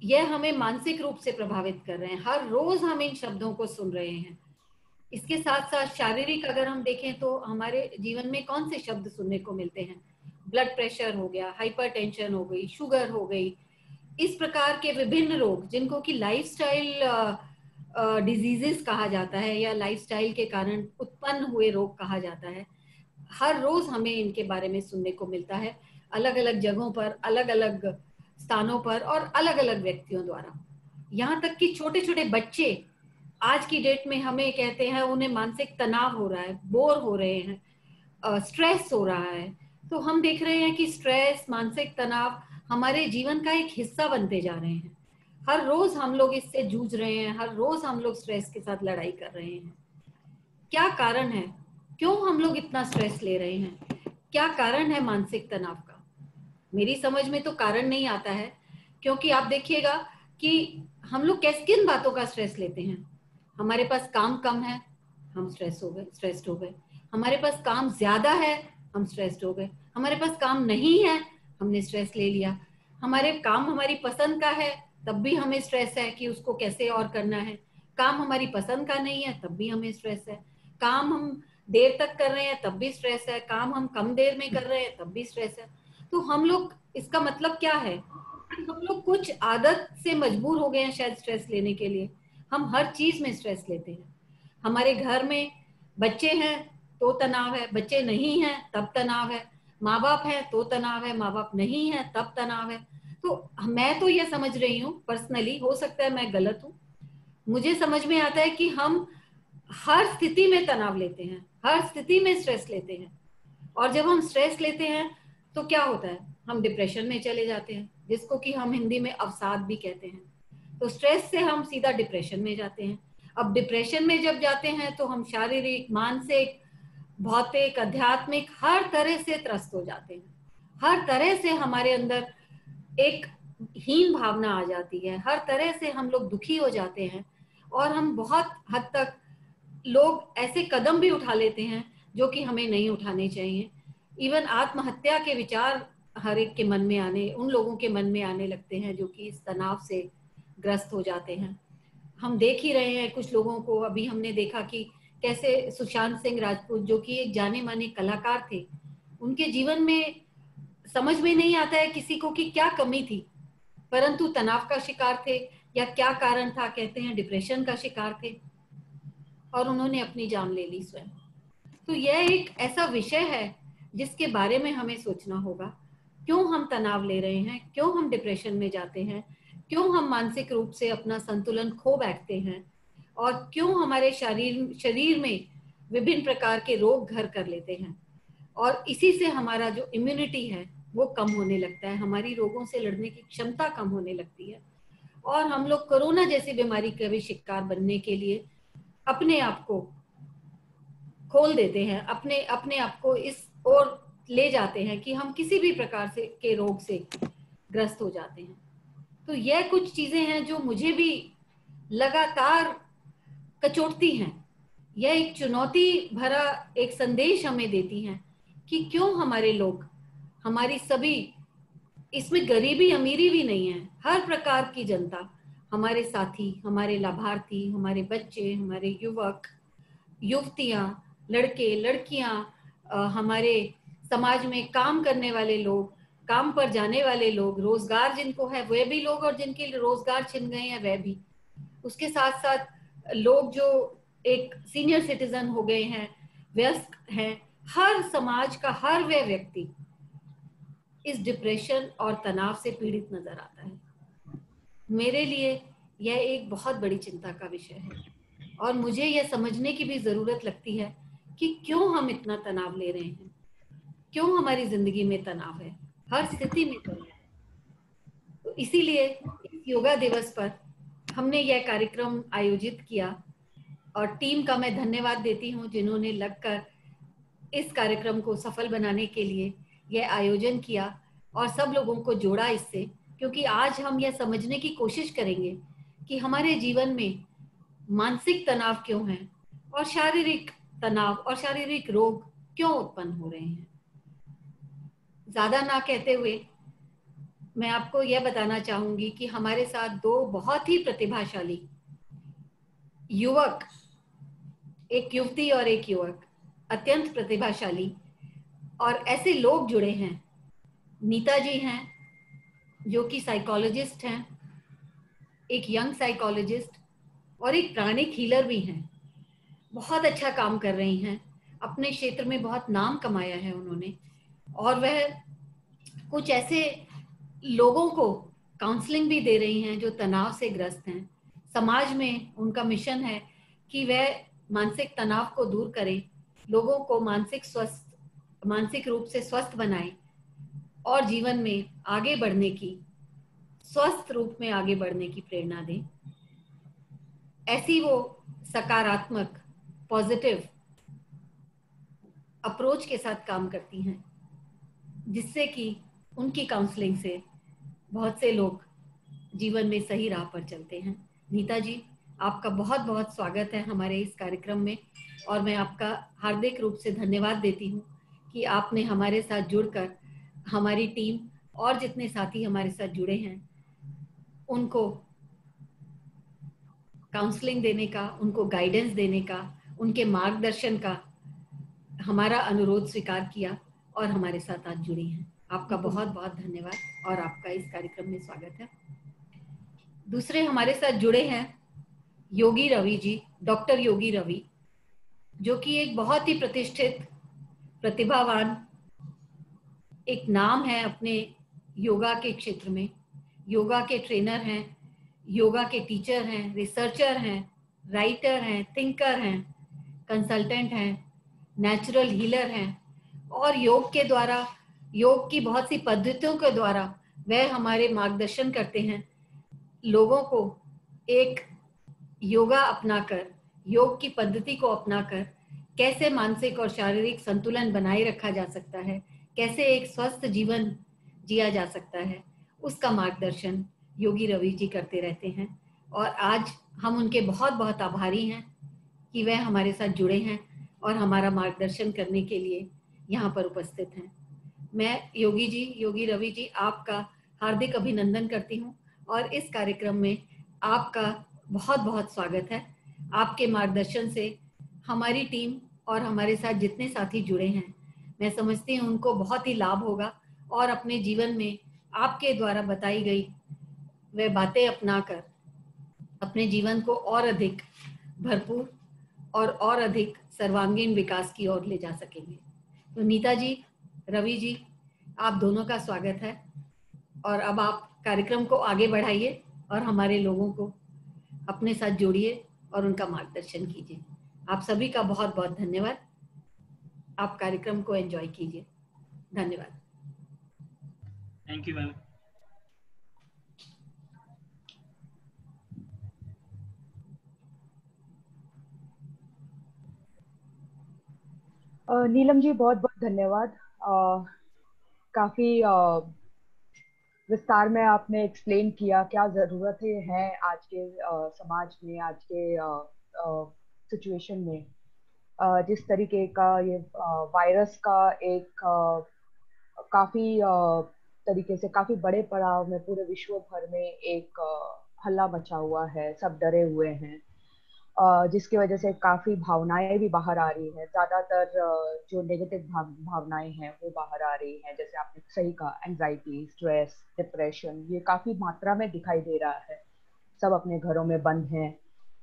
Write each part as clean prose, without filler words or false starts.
यह हमें मानसिक रूप से प्रभावित कर रहे हैं। हर रोज हम इन शब्दों को सुन रहे हैं। इसके साथ साथ शारीरिक अगर हम देखें तो हमारे जीवन में कौन से शब्द सुनने को मिलते हैं? ब्लड प्रेशर हो गया, हाइपरटेंशन हो गई, शुगर हो गई, इस प्रकार के विभिन्न रोग जिनको कि लाइफस्टाइल डिजीजेस कहा जाता है या लाइफस्टाइल के कारण उत्पन्न हुए रोग कहा जाता है। हर रोज हमें इनके बारे में सुनने को मिलता है, अलग अलग जगहों पर, अलग अलग स्थानों पर और अलग अलग व्यक्तियों द्वारा। यहाँ तक कि छोटे छोटे बच्चे आज की डेट में हमें कहते हैं उन्हें मानसिक तनाव हो रहा है, बोर हो रहे हैं, स्ट्रेस हो रहा है। तो हम देख रहे हैं कि स्ट्रेस, मानसिक तनाव हमारे जीवन का एक हिस्सा बनते जा रहे हैं। हर रोज हम लोग इससे जूझ रहे हैं, हर रोज हम लोग स्ट्रेस के साथ लड़ाई कर रहे हैं। क्या कारण है? क्यों हम लोग इतना स्ट्रेस ले रहे हैं? क्या कारण है मानसिक तनाव का? मेरी समझ में तो कारण नहीं आता है, क्योंकि आप देखिएगा कि हम लोग किन बातों का स्ट्रेस लेते हैं। हमारे पास काम कम है, हम स्ट्रेस्ड हो गए। हमारे पास काम ज्यादा है, हम स्ट्रेस्ड हो गए। हमारे पास काम नहीं है, हमने स्ट्रेस ले लिया। हमारे काम हमारी पसंद का है, तब भी हमें स्ट्रेस है कि उसको कैसे और करना है। काम हमारी पसंद का नहीं है, तब भी हमें स्ट्रेस है। काम हम देर तक कर रहे हैं, तब भी स्ट्रेस है। काम हम कम देर में कर रहे हैं, तब भी स्ट्रेस है। तो हम लोग, इसका मतलब क्या है? हम लोग कुछ आदत से मजबूर हो गए हैं शायद स्ट्रेस लेने के लिए। हम हर चीज में स्ट्रेस लेते हैं। हमारे घर में बच्चे हैं तो तनाव है, बच्चे नहीं हैं तब तनाव है, माँ बाप है तो तनाव है, माँ बाप नहीं है तब तनाव है। तो मैं तो ये समझ रही हूँ पर्सनली, हो सकता है मैं गलत हूँ, मुझे समझ में आता है कि हम हर स्थिति में तनाव लेते हैं, हर स्थिति में स्ट्रेस लेते हैं। और जब हम स्ट्रेस लेते हैं तो क्या होता है? हम डिप्रेशन में चले जाते हैं, जिसको कि हम हिंदी में अवसाद भी कहते हैं। तो स्ट्रेस से हम सीधा डिप्रेशन में जाते हैं। अब डिप्रेशन में जब जाते हैं तो हम शारीरिक, मानसिक, भौतिक, आध्यात्मिक हर तरह से त्रस्त हो जाते हैं। हर तरह से हमारे अंदर एक हीन भावना आ जाती है, हर तरह से हम लोग दुखी हो जाते हैं। और हम बहुत हद तक लोग ऐसे कदम भी उठा लेते हैं जो कि हमें नहीं उठाने चाहिए। इवन आत्महत्या के विचार हर एक के मन में आने, उन लोगों के मन में आने लगते हैं जो कि इस तनाव से ग्रस्त हो जाते हैं। हम देख ही रहे हैं कुछ लोगों को, अभी हमने देखा कि कैसे सुशांत सिंह राजपूत जो कि एक जाने माने कलाकार थे, उनके जीवन में समझ में नहीं आता है किसी को कि क्या कमी थी, परंतु तनाव का शिकार थे या क्या कारण था, कहते हैं डिप्रेशन का शिकार थे और उन्होंने अपनी जान ले ली स्वयं। तो यह एक ऐसा विषय है जिसके बारे में हमें सोचना होगा। क्यों हम तनाव ले रहे हैं? क्यों हम डिप्रेशन में जाते हैं? क्यों हम मानसिक रूप से अपना संतुलन खो बैठते हैं? और क्यों हमारे शरीर में विभिन्न प्रकार के रोग घर कर लेते हैं? और इसी से हमारा जो इम्यूनिटी है वो कम होने लगता है, हमारी रोगों से लड़ने की क्षमता कम होने लगती है। और हम लोग कोरोना जैसी बीमारी का भी शिकार बनने के लिए अपने आप को खोल देते हैं, अपने अपने आप को इस ओर ले जाते हैं कि हम किसी भी प्रकार से के रोग से ग्रस्त हो जाते हैं। तो यह कुछ चीजें हैं जो मुझे भी लगातार कचोटती हैं। यह एक चुनौती भरा एक संदेश हमें देती हैं कि क्यों हमारे लोग, हमारी सभी, इसमें गरीबी अमीरी भी नहीं है, हर प्रकार की जनता, हमारे साथी, हमारे लाभार्थी, हमारे बच्चे, हमारे युवक युवतियां, लड़के लड़कियां, हमारे समाज में काम करने वाले लोग, काम पर जाने वाले लोग, रोजगार जिनको है वह भी लोग, और जिनके रोजगार छिन गए हैं वह भी। उसके साथ साथ लोग जो एक सीनियर सिटीजन हो गए हैं, वयस्क हैं, हर समाज का हर वह व्यक्ति इस डिप्रेशन और तनाव से पीड़ित नजर आता है। मेरे लिए यह एक बहुत बड़ी चिंता का विषय है और मुझे यह समझने की भी जरूरत लगती है कि क्यों हम इतना तनाव ले रहे हैं, क्यों हमारी जिंदगी में तनाव है, हर स्थिति में तनाव है। तो इसीलिए इस योगा दिवस पर हमने यह कार्यक्रम आयोजित किया और टीम का मैं धन्यवाद देती हूँ जिन्होंने लगकर इस कार्यक्रम को सफल बनाने के लिए यह आयोजन किया और सब लोगों को जोड़ा इससे, क्योंकि आज हम यह समझने की कोशिश करेंगे कि हमारे जीवन में मानसिक तनाव क्यों है और शारीरिक तनाव और शारीरिक रोग क्यों उत्पन्न हो रहे हैं। ज्यादा ना कहते हुए मैं आपको यह बताना चाहूंगी कि हमारे साथ दो बहुत ही प्रतिभाशाली युवक, एक युवती और एक युवक, अत्यंत प्रतिभाशाली और ऐसे लोग जुड़े हैं। नीता जी हैं जो कि साइकोलॉजिस्ट हैं, एक यंग साइकोलॉजिस्ट और एक प्राणिक हीलर भी हैं। बहुत अच्छा काम कर रही हैं, अपने क्षेत्र में बहुत नाम कमाया है उन्होंने। और वह कुछ ऐसे लोगों को काउंसलिंग भी दे रही हैं जो तनाव से ग्रस्त हैं। समाज में उनका मिशन है कि वह मानसिक तनाव को दूर करें, लोगों को मानसिक रूप से स्वस्थ बनाएं और जीवन में आगे बढ़ने की, स्वस्थ रूप में आगे बढ़ने की प्रेरणा दें। ऐसी वो सकारात्मक, पॉजिटिव अप्रोच के साथ काम करती हैं, जिससे कि उनकी काउंसलिंग से बहुत से लोग जीवन में सही राह पर चलते हैं। नीता जी, आपका बहुत बहुत स्वागत है हमारे इस कार्यक्रम में, और मैं आपका हार्दिक रूप से धन्यवाद देती हूँ कि आपने हमारे साथ जुड़कर हमारी टीम और जितने साथी हमारे साथ जुड़े हैं उनको काउंसलिंग देने का, उनको गाइडेंस देने का, उनके मार्गदर्शन का हमारा अनुरोध स्वीकार किया और हमारे साथ आज जुड़ी हैं। आपका बहुत बहुत धन्यवाद और आपका इस कार्यक्रम में स्वागत है। दूसरे हमारे साथ जुड़े हैं योगी रवि जी, डॉक्टर योगी रवि, जो कि एक बहुत ही प्रतिष्ठित, प्रतिभावान एक नाम है अपने योगा के क्षेत्र में। योगा के ट्रेनर हैं, योगा के टीचर हैं, रिसर्चर हैं, राइटर हैं, थिंकर हैं, कंसल्टेंट हैं, नेचुरल हीलर हैं और योग के द्वारा, योग की बहुत सी पद्धतियों के द्वारा वह हमारे मार्गदर्शन करते हैं लोगों को एक योगा अपनाकर, योग की पद्धति को अपनाकर कैसे मानसिक और शारीरिक संतुलन बनाए रखा जा सकता है, कैसे एक स्वस्थ जीवन जिया जा सकता है, उसका मार्गदर्शन योगी रवि जी करते रहते हैं। और आज हम उनके बहुत बहुत आभारी हैं कि वह हमारे साथ जुड़े हैं और हमारा मार्गदर्शन करने के लिए यहाँ पर उपस्थित हैं। मैं योगी रवि जी, आपका हार्दिक अभिनंदन करती हूँ और इस कार्यक्रम में आपका बहुत बहुत स्वागत है। आपके मार्गदर्शन से हमारी टीम और हमारे साथ जितने साथी जुड़े हैं, मैं समझती हूँ उनको बहुत ही लाभ होगा और अपने जीवन में आपके द्वारा बताई गई वह बातें अपनाकर अपने जीवन को और अधिक भरपूर और अधिक सर्वांगीण विकास की ओर ले जा सकेंगे। तो नीता जी, रवि जी, आप दोनों का स्वागत है और अब आप कार्यक्रम को आगे बढ़ाइए और हमारे लोगों को अपने साथ जोड़िए और उनका मार्गदर्शन कीजिए। आप सभी का बहुत बहुत धन्यवाद। आप कार्यक्रम को एंजॉय कीजिए। धन्यवाद। Thank you ma'am. Neelam ji, बहुत बहुत धन्यवाद। काफी विस्तार में आपने एक्सप्लेन किया क्या जरूरतें हैं आज के समाज में, आज के सिचुएशन में। जिस तरीके का ये वायरस का एक काफी तरीके से काफी बड़े पड़ाव में पूरे विश्व भर में एक हल्ला मचा हुआ है, सब डरे हुए हैं, जिसकी वजह से काफी भावनाएं भी बाहर आ रही है। ज्यादातर जो नेगेटिव भावनाएं हैं वो बाहर आ रही हैं, जैसे आपने सही कहा, एंजाइटी, स्ट्रेस, डिप्रेशन, ये काफी मात्रा में दिखाई दे रहा है। सब अपने घरों में बंद हैं,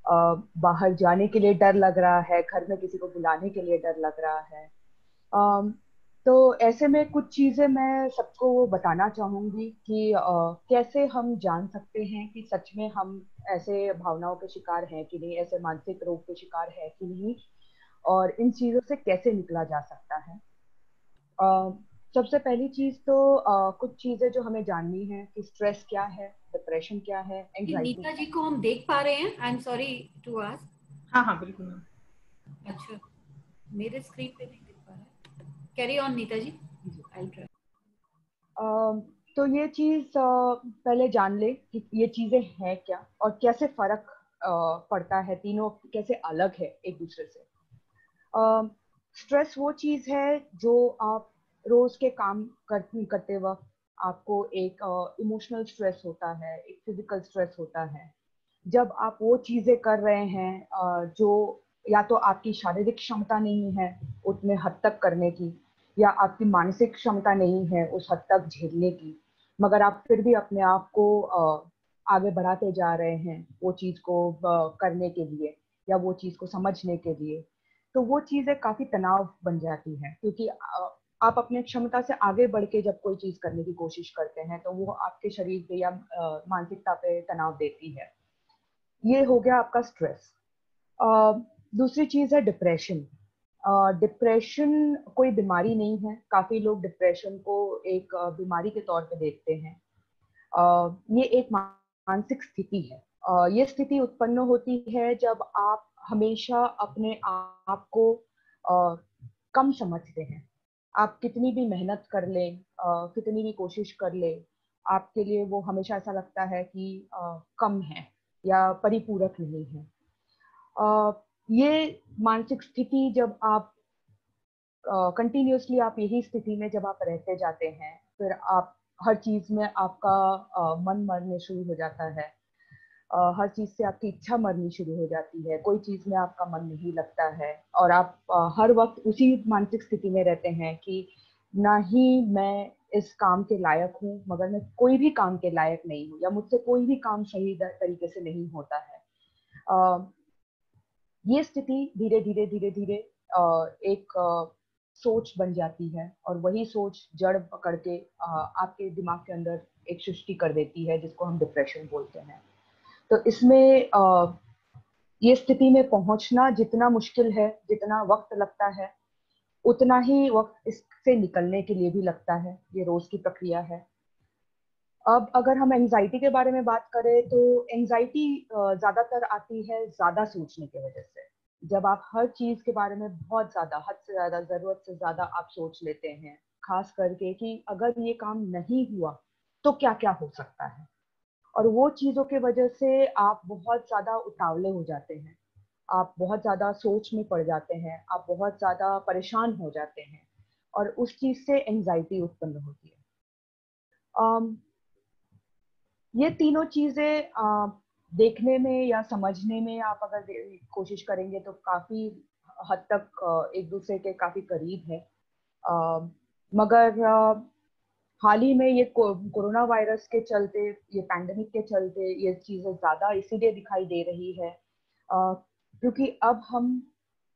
बाहर जाने के लिए डर लग रहा है, घर में किसी को बुलाने के लिए डर लग रहा है। तो ऐसे में कुछ चीजें मैं सबको बताना चाहूंगी कि कैसे हम जान सकते हैं कि सच में हम ऐसे भावनाओं के शिकार हैं कि नहीं, ऐसे मानसिक रोग के शिकार है कि नहीं, और इन चीजों से कैसे निकला जा सकता है। सबसे पहली चीज तो कुछ चीजें जो हमें जाननी है कि स्ट्रेस क्या है, डिप्रेशन क्या है, एंजाइटी। नीता जी को हम देख पा रहे हैं? I am sorry to ask. हाँ हाँ बिल्कुल मैम। अच्छा, मेरे स्क्रीन पे नहीं दिख पा रहा है। Carry on Nita ji, I will try. तो ये चीज पहले जान ले कि ये चीजें हैं क्या और कैसे फर्क पड़ता है, तीनों कैसे अलग है एक दूसरे से। स्ट्रेस वो चीज है जो आप रोज के काम करते वक्त आपको एक इमोशनल स्ट्रेस होता है, एक फिजिकल स्ट्रेस होता है। जब आप वो चीजें कर रहे हैं जो या तो आपकी शारीरिक क्षमता नहीं है उतने हद तक करने की, या आपकी मानसिक क्षमता नहीं है उस हद तक झेलने की, मगर आप फिर भी अपने आप को आगे बढ़ाते जा रहे हैं वो चीज को करने के लिए या वो चीज को समझने के लिए, तो वो चीजें काफी तनाव बन जाती है। क्योंकि आप अपने क्षमता से आगे बढ़ के जब कोई चीज करने की कोशिश करते हैं तो वो आपके शरीर पे या मानसिकता पे तनाव देती है। ये हो गया आपका स्ट्रेस। दूसरी चीज है डिप्रेशन। डिप्रेशन कोई बीमारी नहीं है, काफी लोग डिप्रेशन को एक बीमारी के तौर पे देखते हैं। ये एक मानसिक स्थिति है। ये स्थिति उत्पन्न होती है जब आप हमेशा अपने आप को कम समझते हैं। आप कितनी भी मेहनत कर लें, कितनी भी कोशिश कर ले, आपके लिए वो हमेशा ऐसा लगता है कि कम है या परिपूरक नहीं है। ये मानसिक स्थिति जब आप कंटिन्यूअसली आप यही स्थिति में जब आप रहते जाते हैं, फिर आप हर चीज में आपका मन मरने शुरू हो जाता है। हर चीज से आपकी इच्छा मरनी शुरू हो जाती है, कोई चीज में आपका मन नहीं लगता है, और आप हर वक्त उसी मानसिक स्थिति में रहते हैं कि ना ही मैं इस काम के लायक हूँ, मगर मैं कोई भी काम के लायक नहीं हूँ, या मुझसे कोई भी काम सही तरीके से नहीं होता है। ये स्थिति धीरे धीरे धीरे धीरे एक सोच बन जाती है, और वही सोच जड़ पकड़ के आपके दिमाग के अंदर एक सृष्टि कर देती है जिसको हम डिप्रेशन बोलते हैं। तो इसमें ये स्थिति में पहुंचना जितना मुश्किल है, जितना वक्त लगता है, उतना ही वक्त इससे निकलने के लिए भी लगता है। ये रोज की प्रक्रिया है। अब अगर हम एंजाइटी के बारे में बात करें तो एंजाइटी ज्यादातर आती है ज्यादा सोचने की वजह से। जब आप हर चीज के बारे में बहुत ज्यादा, हद से ज्यादा, जरूरत से ज्यादा आप सोच लेते हैं, खास करके कि अगर ये काम नहीं हुआ तो क्या क्या हो सकता है, और वो चीजों की वजह से आप बहुत ज्यादा उतावले हो जाते हैं, आप बहुत ज्यादा सोच में पड़ जाते हैं, आप बहुत ज्यादा परेशान हो जाते हैं, और उस चीज से एंजाइटी उत्पन्न होती है। ये तीनों चीजें देखने में या समझने में आप अगर कोशिश करेंगे तो काफी हद तक एक दूसरे के काफी करीब है। मगर हाल ही में ये कोरोना वायरस के चलते, ये पैंडेमिक के चलते ये चीजें ज्यादा इसीलिए दिखाई दे रही है क्योंकि अब हम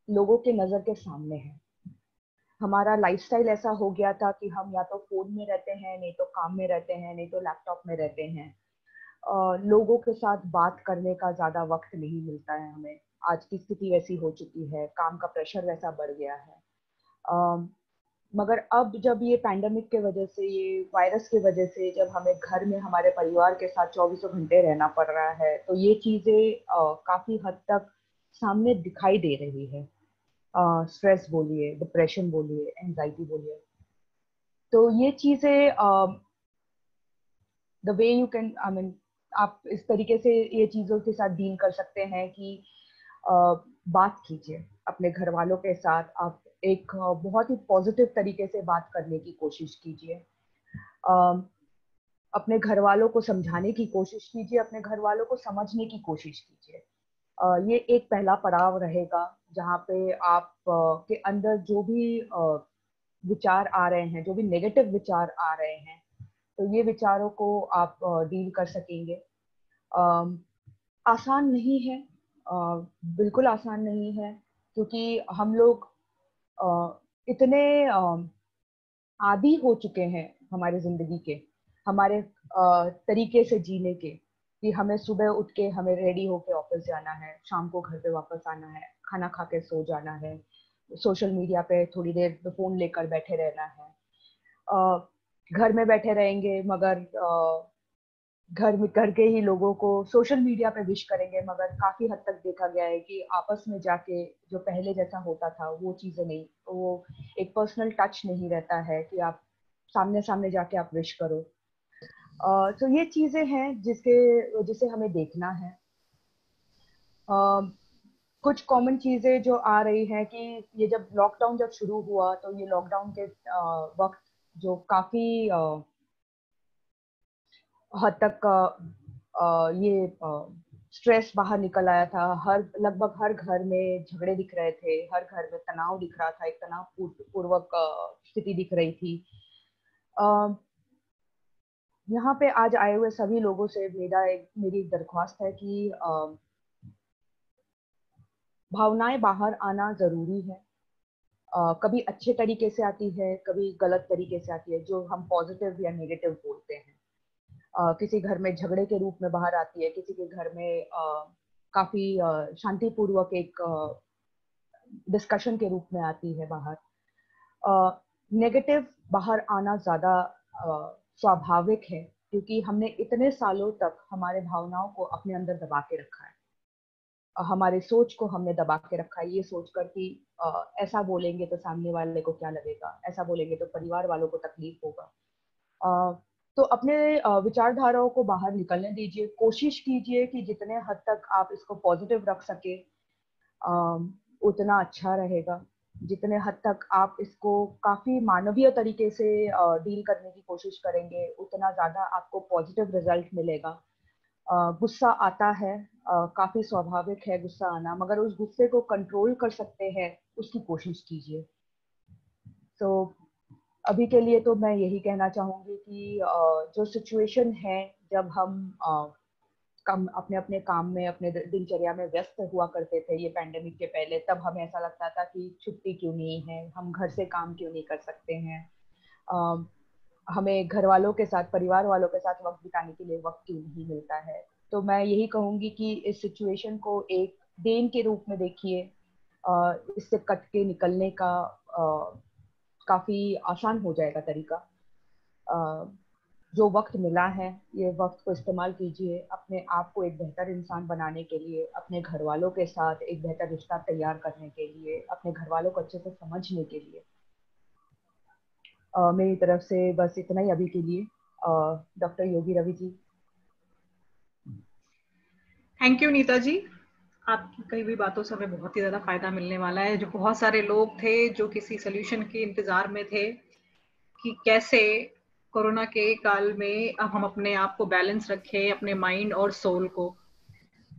लोगों के नजर के सामने हैं। हमारा लाइफस्टाइल ऐसा हो गया था कि हम या तो फोन में रहते हैं, नहीं तो काम में रहते हैं, नहीं तो लैपटॉप में रहते हैं। लोगों के साथ बात करने का ज्यादा वक्त नहीं मिलता है हमें। आज की स्थिति वैसी हो चुकी है, काम का प्रेशर वैसा बढ़ गया है। मगर अब जब ये पैंडेमिक के वजह से, ये वायरस की वजह से, जब हमें घर में हमारे परिवार के साथ 24 घंटे रहना पड़ रहा है, तो ये चीजें काफी हद तक सामने दिखाई दे रही है। स्ट्रेस बोलिए, डिप्रेशन बोलिए, एंजाइटी बोलिए, तो ये चीजें the way you can, I mean, आप इस तरीके से ये चीजों के साथ डील कर सकते हैं कि बात कीजिए अपने घर वालों के साथ। आप एक बहुत ही पॉजिटिव तरीके से बात करने की कोशिश कीजिए। अपने घर वालों को समझाने की कोशिश कीजिए, अपने घर वालों को समझने की कोशिश कीजिए। ये एक पहला पड़ाव रहेगा जहाँ पे आप के अंदर जो भी विचार आ रहे हैं, जो भी नेगेटिव विचार आ रहे हैं, तो ये विचारों को आप डील कर सकेंगे। आसान नहीं है, बिल्कुल आसान नहीं है, क्योंकि हम लोग इतने आदी हो चुके हैं हमारे जिंदगी के, हमारे तरीके से जीने के, कि हमें सुबह उठ के हमें रेडी होके ऑफिस जाना है, शाम को घर पे वापस आना है, खाना खा के सो जाना है, सोशल मीडिया पे थोड़ी देर फोन लेकर बैठे रहना है। घर में बैठे रहेंगे मगर घर के ही लोगों को सोशल मीडिया पे विश करेंगे, मगर काफी हद तक देखा गया है कि आपस में जाके जो पहले जैसा होता था वो चीजें नहीं, वो एक पर्सनल टच नहीं रहता है कि आप सामने सामने जाके आप विश करो। तो ये चीजें हैं जिसे हमें देखना है। कुछ कॉमन चीजें जो आ रही हैं कि ये जब लॉकडाउन जब शुरू हुआ, तो ये लॉकडाउन के वक्त जो काफी हद तक ये स्ट्रेस बाहर निकल आया था। लगभग हर घर में झगड़े दिख रहे थे, हर घर में तनाव दिख रहा था, एक तनाव पूर्वक स्थिति दिख रही थी। यहाँ पे आज आए हुए सभी लोगों से मेरी दरख्वास्त है कि भावनाएं बाहर आना जरूरी है। कभी अच्छे तरीके से आती है, कभी गलत तरीके से आती है, जो हम पॉजिटिव या नेगेटिव बोलते हैं। किसी घर में झगड़े के रूप में बाहर आती है, किसी के घर में काफी शांतिपूर्वक एक डिस्कशन के रूप में आती है बाहर। नेगेटिव बाहर आना ज्यादा स्वाभाविक है, क्योंकि हमने इतने सालों तक हमारे भावनाओं को अपने अंदर दबा के रखा है। हमारे सोच को हमने दबा के रखा है, ये सोचकर कि ऐसा बोलेंगे तो सामने वाले को क्या लगेगा, ऐसा बोलेंगे तो परिवार वालों को तकलीफ होगा। तो अपने विचारधाराओं को बाहर निकलने दीजिए। कोशिश कीजिए कि जितने हद तक आप इसको पॉजिटिव रख सके उतना अच्छा रहेगा। जितने हद तक आप इसको काफी मानवीय तरीके से डील करने की कोशिश करेंगे, उतना ज्यादा आपको पॉजिटिव रिजल्ट मिलेगा। गुस्सा आता है, काफी स्वाभाविक है गुस्सा आना, मगर उस गुस्से को कंट्रोल कर सकते हैं उसकी कोशिश कीजिए। तो अभी के लिए तो मैं यही कहना चाहूंगी कि जो सिचुएशन है, जब हम अपने अपने काम में, अपने दिनचर्या में व्यस्त हुआ करते थे ये पैंडेमिक के पहले, तब हमें ऐसा लगता था कि छुट्टी क्यों नहीं है, हम घर से काम क्यों नहीं कर सकते हैं, हमें घर वालों के साथ, परिवार वालों के साथ वक्त बिताने के लिए वक्त क्यों नहीं मिलता है। तो मैं यही कहूंगी कि इस सिचुएशन को एक देन के रूप में देखिए। इससे कट के निकलने का काफी आसान हो जाएगा तरीका। जो वक्त मिला है, ये वक्त को इस्तेमाल कीजिए अपने आप को एक बेहतर इंसान बनाने के लिए, अपने घर वालों के साथ एक बेहतर रिश्ता तैयार करने के लिए, अपने घर वालों को अच्छे से समझने के लिए। मेरी तरफ से बस इतना ही अभी के लिए। Doctor Yogi Ravi ji. Thank you Neeta ji, आपकी कही हुई बातों से हमें बहुत ही ज्यादा फायदा मिलने वाला है। जो बहुत सारे लोग थे जो किसी सोल्यूशन के इंतजार में थे कि कैसे कोरोना के काल में अब हम अपने आप को बैलेंस रखें, अपने माइंड और सोल को,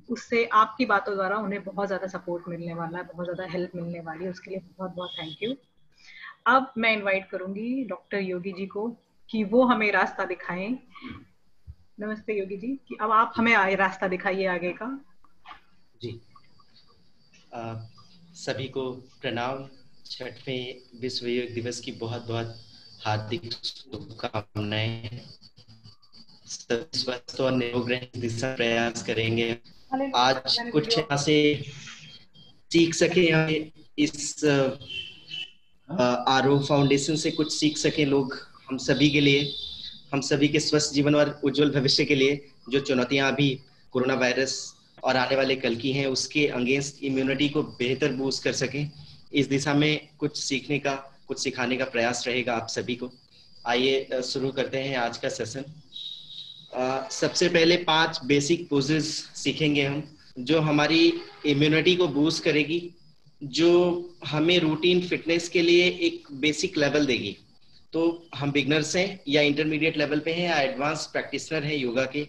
उससे आपकी बातों द्वारा उन्हें बहुत ज्यादा सपोर्ट मिलने वाला है, बहुत ज्यादा हेल्प मिलने वाली है। उसके लिए बहुत बहुत थैंक यू। अब मैं इनवाइट करूंगी डॉक्टर योगी जी को कि वो हमें रास्ता दिखाएं। नमस्ते योगी जी, कि अब आप हमें रास्ता दिखाइए आगे का। जी, सभी को प्रणाम। छठवें विश्व योग दिवस की बहुत बहुत हार्दिक शुभकामनाएं। स्वस्थ और निरोग दिशा प्रयास करेंगे। आज कुछ यहाँ से सीख सके, इस आरो फाउंडेशन से कुछ सीख सके लोग, हम सभी के लिए, हम सभी के स्वस्थ जीवन और उज्जवल भविष्य के लिए। जो चुनौतियां अभी कोरोना वायरस और आने वाले कल की हैं, उसके अगेंस्ट इम्यूनिटी को बेहतर बूस्ट कर सके, इस दिशा में कुछ सीखने का, कुछ सिखाने का प्रयास रहेगा आप सभी को। आइए शुरू करते हैं आज का सेशन। सबसे पहले 5 बेसिक पोजेस सीखेंगे हम, जो हमारी इम्यूनिटी को बूस्ट करेगी, जो हमें रूटीन फिटनेस के लिए एक बेसिक लेवल देगी। तो हम बिगनर्स हैं या इंटरमीडिएट लेवल पे हैं या एडवांस प्रैक्टिशनर हैं योगा के,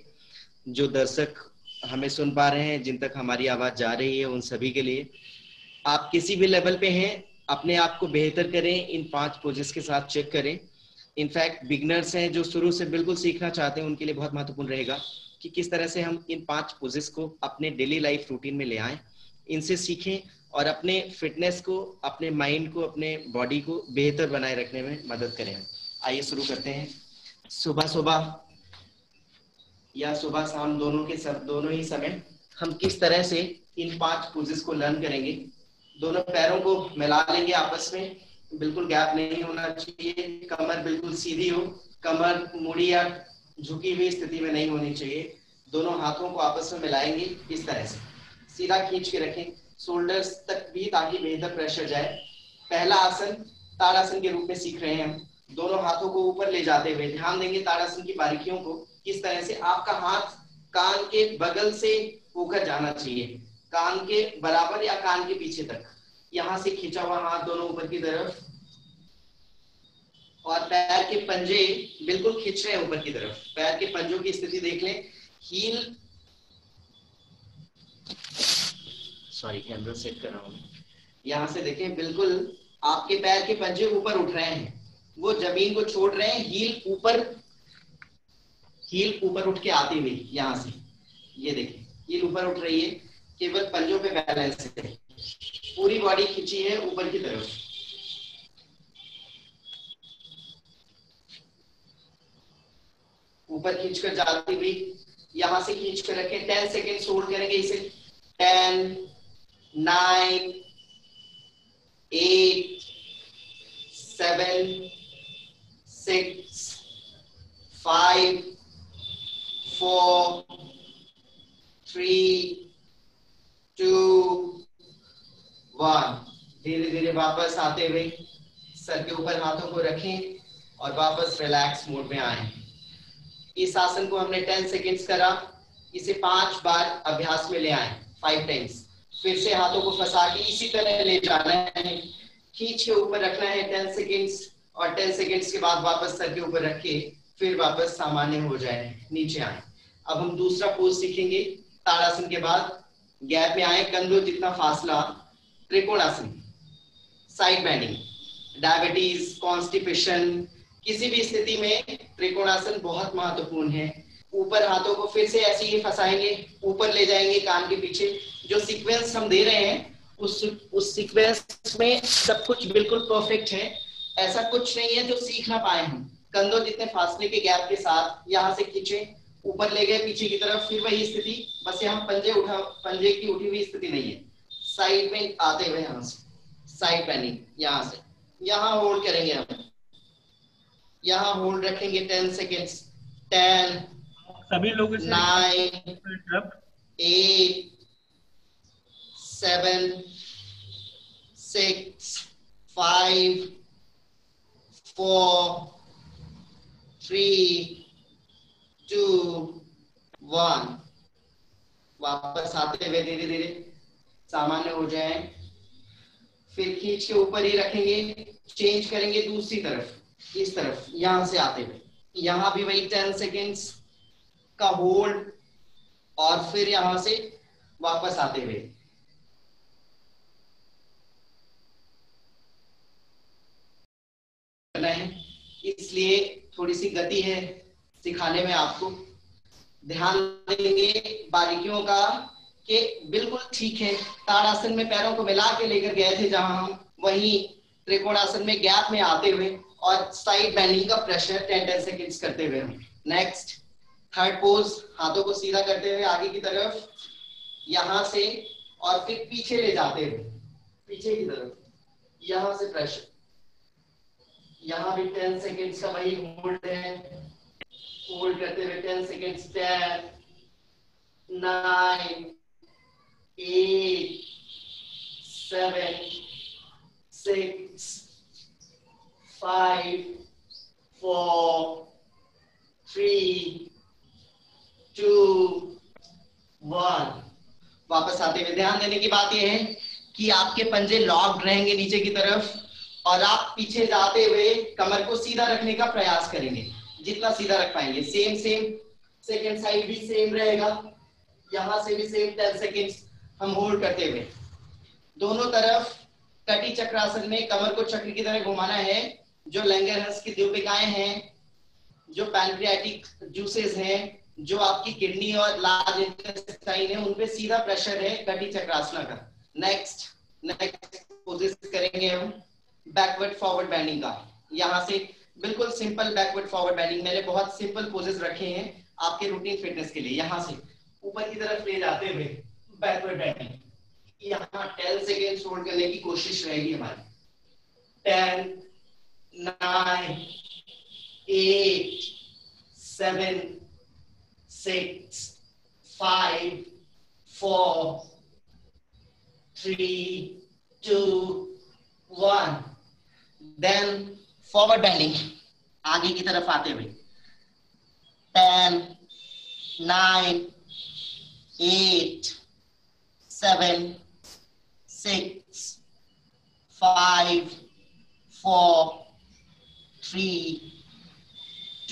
जो दर्शक हमें सुन पा रहे हैं, जिन तक हमारी आवाज जा रही है, उन सभी के लिए, आप किसी भी लेवल पे हैं, अपने आप को बेहतर करें, इन 5 पोजेस के साथ चेक करें। इनफैक्ट बिगनर्स हैं जो शुरू से बिल्कुल सीखना चाहते हैं, उनके लिए बहुत महत्वपूर्ण रहेगा कि किस तरह से हम इन 5 पोजेस को अपने डेली लाइफ रूटीन में ले आएं, इनसे सीखें और अपने फिटनेस को, अपने माइंड को, अपने बॉडी को बेहतर बनाए रखने में मदद करें। आइए शुरू करते हैं। सुबह सुबह या सुबह शाम दोनों ही समय हम किस तरह से इन 5 पोजेस को लर्न करेंगे। दोनों पैरों को मिला लेंगे आपस में, बिल्कुल गैप नहीं होना चाहिए, कमर बिल्कुल सीधी हो, कमर मुड़ी या झुकी हुई स्थिति में नहीं होनी चाहिए। दोनों हाथों को आपस में मिलाएंगे, इस तरह से सीधा खींच के रखें शोल्डर्स तक भी, ताकि बेहतर प्रेशर जाए। पहला आसन ताड़ासन के रूप में सीख रहे हैं हम। दोनों हाथों को ऊपर ले जाते हुए ध्यान देंगे ताड़ासन की बारीकियों को, किस तरह से आपका हाथ कान के बगल से होकर जाना चाहिए, कान के बराबर या कान के पीछे तक, यहां से खींचा हुआ हाथ दोनों ऊपर की तरफ, और पैर के पंजे बिल्कुल खींच रहे हैं ऊपर की तरफ। पैर के पंजों की स्थिति देख लें। हील, सॉरी कैमरा सेट कर रहा हूं, यहां से देखें, बिल्कुल आपके पैर के पंजे ऊपर उठ रहे हैं, वो जमीन को छोड़ रहे हैं। हील ऊपर उठ के आती हुई यहां से, ये देखें, हील ऊपर उठ रही है, केवल पंजों पे बैलेंस है, पूरी बॉडी खींची है ऊपर की तरफ। ऊपर खींचकर जाती हुई, यहां से खींच कर रखें। 10 सेकेंड होल्ड करेंगे इसे। 10, 9, 8, 7, 6, 5, 4, 3, 2, 1। धीरे धीरे वापस आते हुए सर के ऊपर हाथों को रखें और वापस रिलैक्स मोड में आए। इस आसन को हमने 10 सेकेंड्स करा, इसे 5 बार अभ्यास में ले आए, 5 टाइम्स। फिर से हाथों को फंसा के इसी तरह ले जाना है, खींच के ऊपर रखना है 10 सेकेंड्स, और 10 सेकेंड्स के बाद वापस सर के ऊपर रख के फिर वापस सामान्य हो जाए, नीचे आए। अब हम दूसरा पोज सीखेंगे। ताड़ासन के बाद गैप में आए, कंधों जितना फासला, trikonasana, side bending. Diabetes, constipation, किसी भी स्थिति में त्रिकोणासन बहुत महत्वपूर्ण है। ऊपर हाथों को फिर से ऐसे ही फंसाएंगे, ऊपर ले जाएंगे कान के पीछे। जो सीक्वेंस हम दे रहे हैं उस सीक्वेंस में सब कुछ बिल्कुल परफेक्ट है, ऐसा कुछ नहीं है जो सीख ना पाए हम। कंधों जितने फासले के गैप के साथ यहां से खींचे, ऊपर ले गए पीछे की तरफ, फिर वही स्थिति, बस यहाँ पंजे की उठी हुई स्थिति नहीं है। साइड में आते हुए यहां से साइड बेंडिंग, यहां से यहां होल्ड करेंगे हम, यहां होल्ड रखेंगे 10 सेकेंड्स। 10, सभी लोगों से 9, 8, 7, 6, 5, 4, 3, 2, 1। वापस आते हुए धीरे धीरे सामान्य हो जाए, फिर खींच के ऊपर ही रखेंगे। चेंज करेंगे दूसरी तरफ, इस तरफ, यहां से आते हुए, यहां भी वही 10 सेकेंड्स का होल्ड, और फिर यहां से वापस आते हुए। करना है, इसलिए थोड़ी सी गति है सिखाने में, आपको ध्यान देंगे बारीकियों का कि बिल्कुल ठीक है। ताड़ासन में पैरों को मिला के लेकर गए थे जहां हम, वहीं त्रिकोणासन में गैप में आते हुए और साइड बेंडिंग का प्रेशर 10 सेकेंड्स करते हुए हम। नेक्स्ट थर्ड पोज, हाथों को सीधा करते हुए आगे की तरफ, यहां से, और फिर पीछे ले जाते हुए पीछे की तरफ, यहां से प्रेशर, यहां भी 10 सेकेंड्स का वही होल्ड है, होल्ड करते हुए 10 सेकेंड्स। 10, 9, 8, 7, 6, 5, 4, 3, 2, 1। वापस आते हुए ध्यान देने की बात यह है कि आपके पंजे लॉक्ड रहेंगे नीचे की तरफ, और आप पीछे जाते हुए कमर को सीधा रखने का प्रयास करेंगे, जितना सीधा रख पाएंगे। सेम सेकेंड साइड भी सेम रहेगा, यहां से भी सेम 10 सेकेंड्स हम होल्ड करते हुए। दोनों तरफ कटी चक्रासन में कमर को चक्र की तरह घुमाना है। जो लैंगरहंस की द्युपिकाएं हैं, जो पैनक्रियाटिक जूसेस हैं, जो आपकी किडनी और लार्ज इंटेस्टाइन है, उन पे सीधा प्रेशर है कटी चक्रासन का। नेक्स्ट पोजेस करेंगे हम बैकवर्ड फॉरवर्ड बेंडिंग का। यहां से बिल्कुल सिंपल बैकवर्ड फॉरवर्ड बेंडिंग, मैंने बहुत सिंपल पोजेस रखे हैं आपके रूटीन फिटनेस के लिए। यहां से ऊपर की तरफ ले जाते हुए बैकवर्ड बेंडिंग, यहाँ 10 सेकेंड होल्ड करने की कोशिश रहेगी हमारी। 10, 9, 8, 7, 6, 5, 4, 3, 2, 1। देन फॉरवर्ड बेंडिंग, आगे की तरफ आते हुए 10, 9, 8, 7, 6, 5, 4, 3,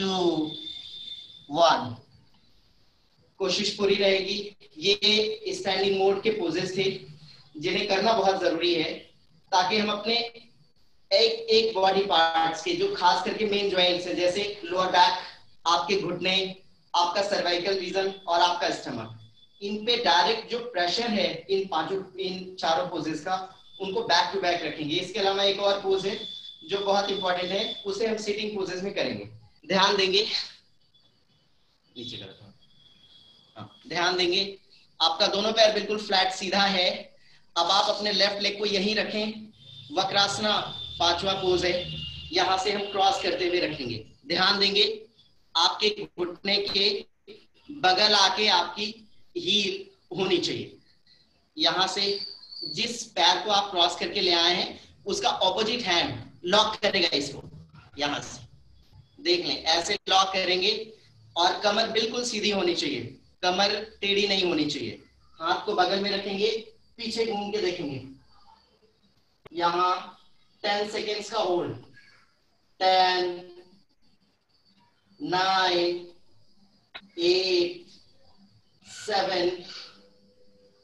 2 1। कोशिश पूरी रहेगी। ये स्टैंडिंग मोड के पोजेस थे जिन्हें करना बहुत जरूरी है ताकि हम अपने एक एक बॉडी पार्ट्स के, जो खास करके मेन जॉइंट्स हैं, जैसे लोअर बैक, आपके घुटने, आपका सर्वाइकल रीजन और आपका स्टमक, इन पे डायरेक्ट जो प्रेशर है इन चारों पोजेस का, उनको बैक टू बैक रखेंगे। इसके अलावा एक और पोज है जो बहुत इंपॉर्टेंट है, उसे हम सिटिंग पोजेस में करेंगे। ध्यान देंगे, नीचे करता हूं, ध्यान देंगे, आपका दोनों पैर बिल्कुल फ्लैट सीधा है। अब आप अपने लेफ्ट लेग को यहीं रखें। वक्रासना 5वां पोज है, यहां से हम क्रॉस करते हुए रखेंगे। ध्यान देंगे, आपके घुटने के बगल आके आपकी हील होनी चाहिए। यहां से जिस पैर को आप क्रॉस करके ले आए हैं उसका ऑपोजिट हैंड लॉक करेगा इसको। यहां से देख लें, ऐसे लॉक करेंगे और कमर बिल्कुल सीधी होनी चाहिए, कमर टेढ़ी नहीं होनी चाहिए। हाथ को बगल में रखेंगे, पीछे घूम के देखेंगे। यहां 10 सेकेंड्स का होल्ड। 10 9 8 7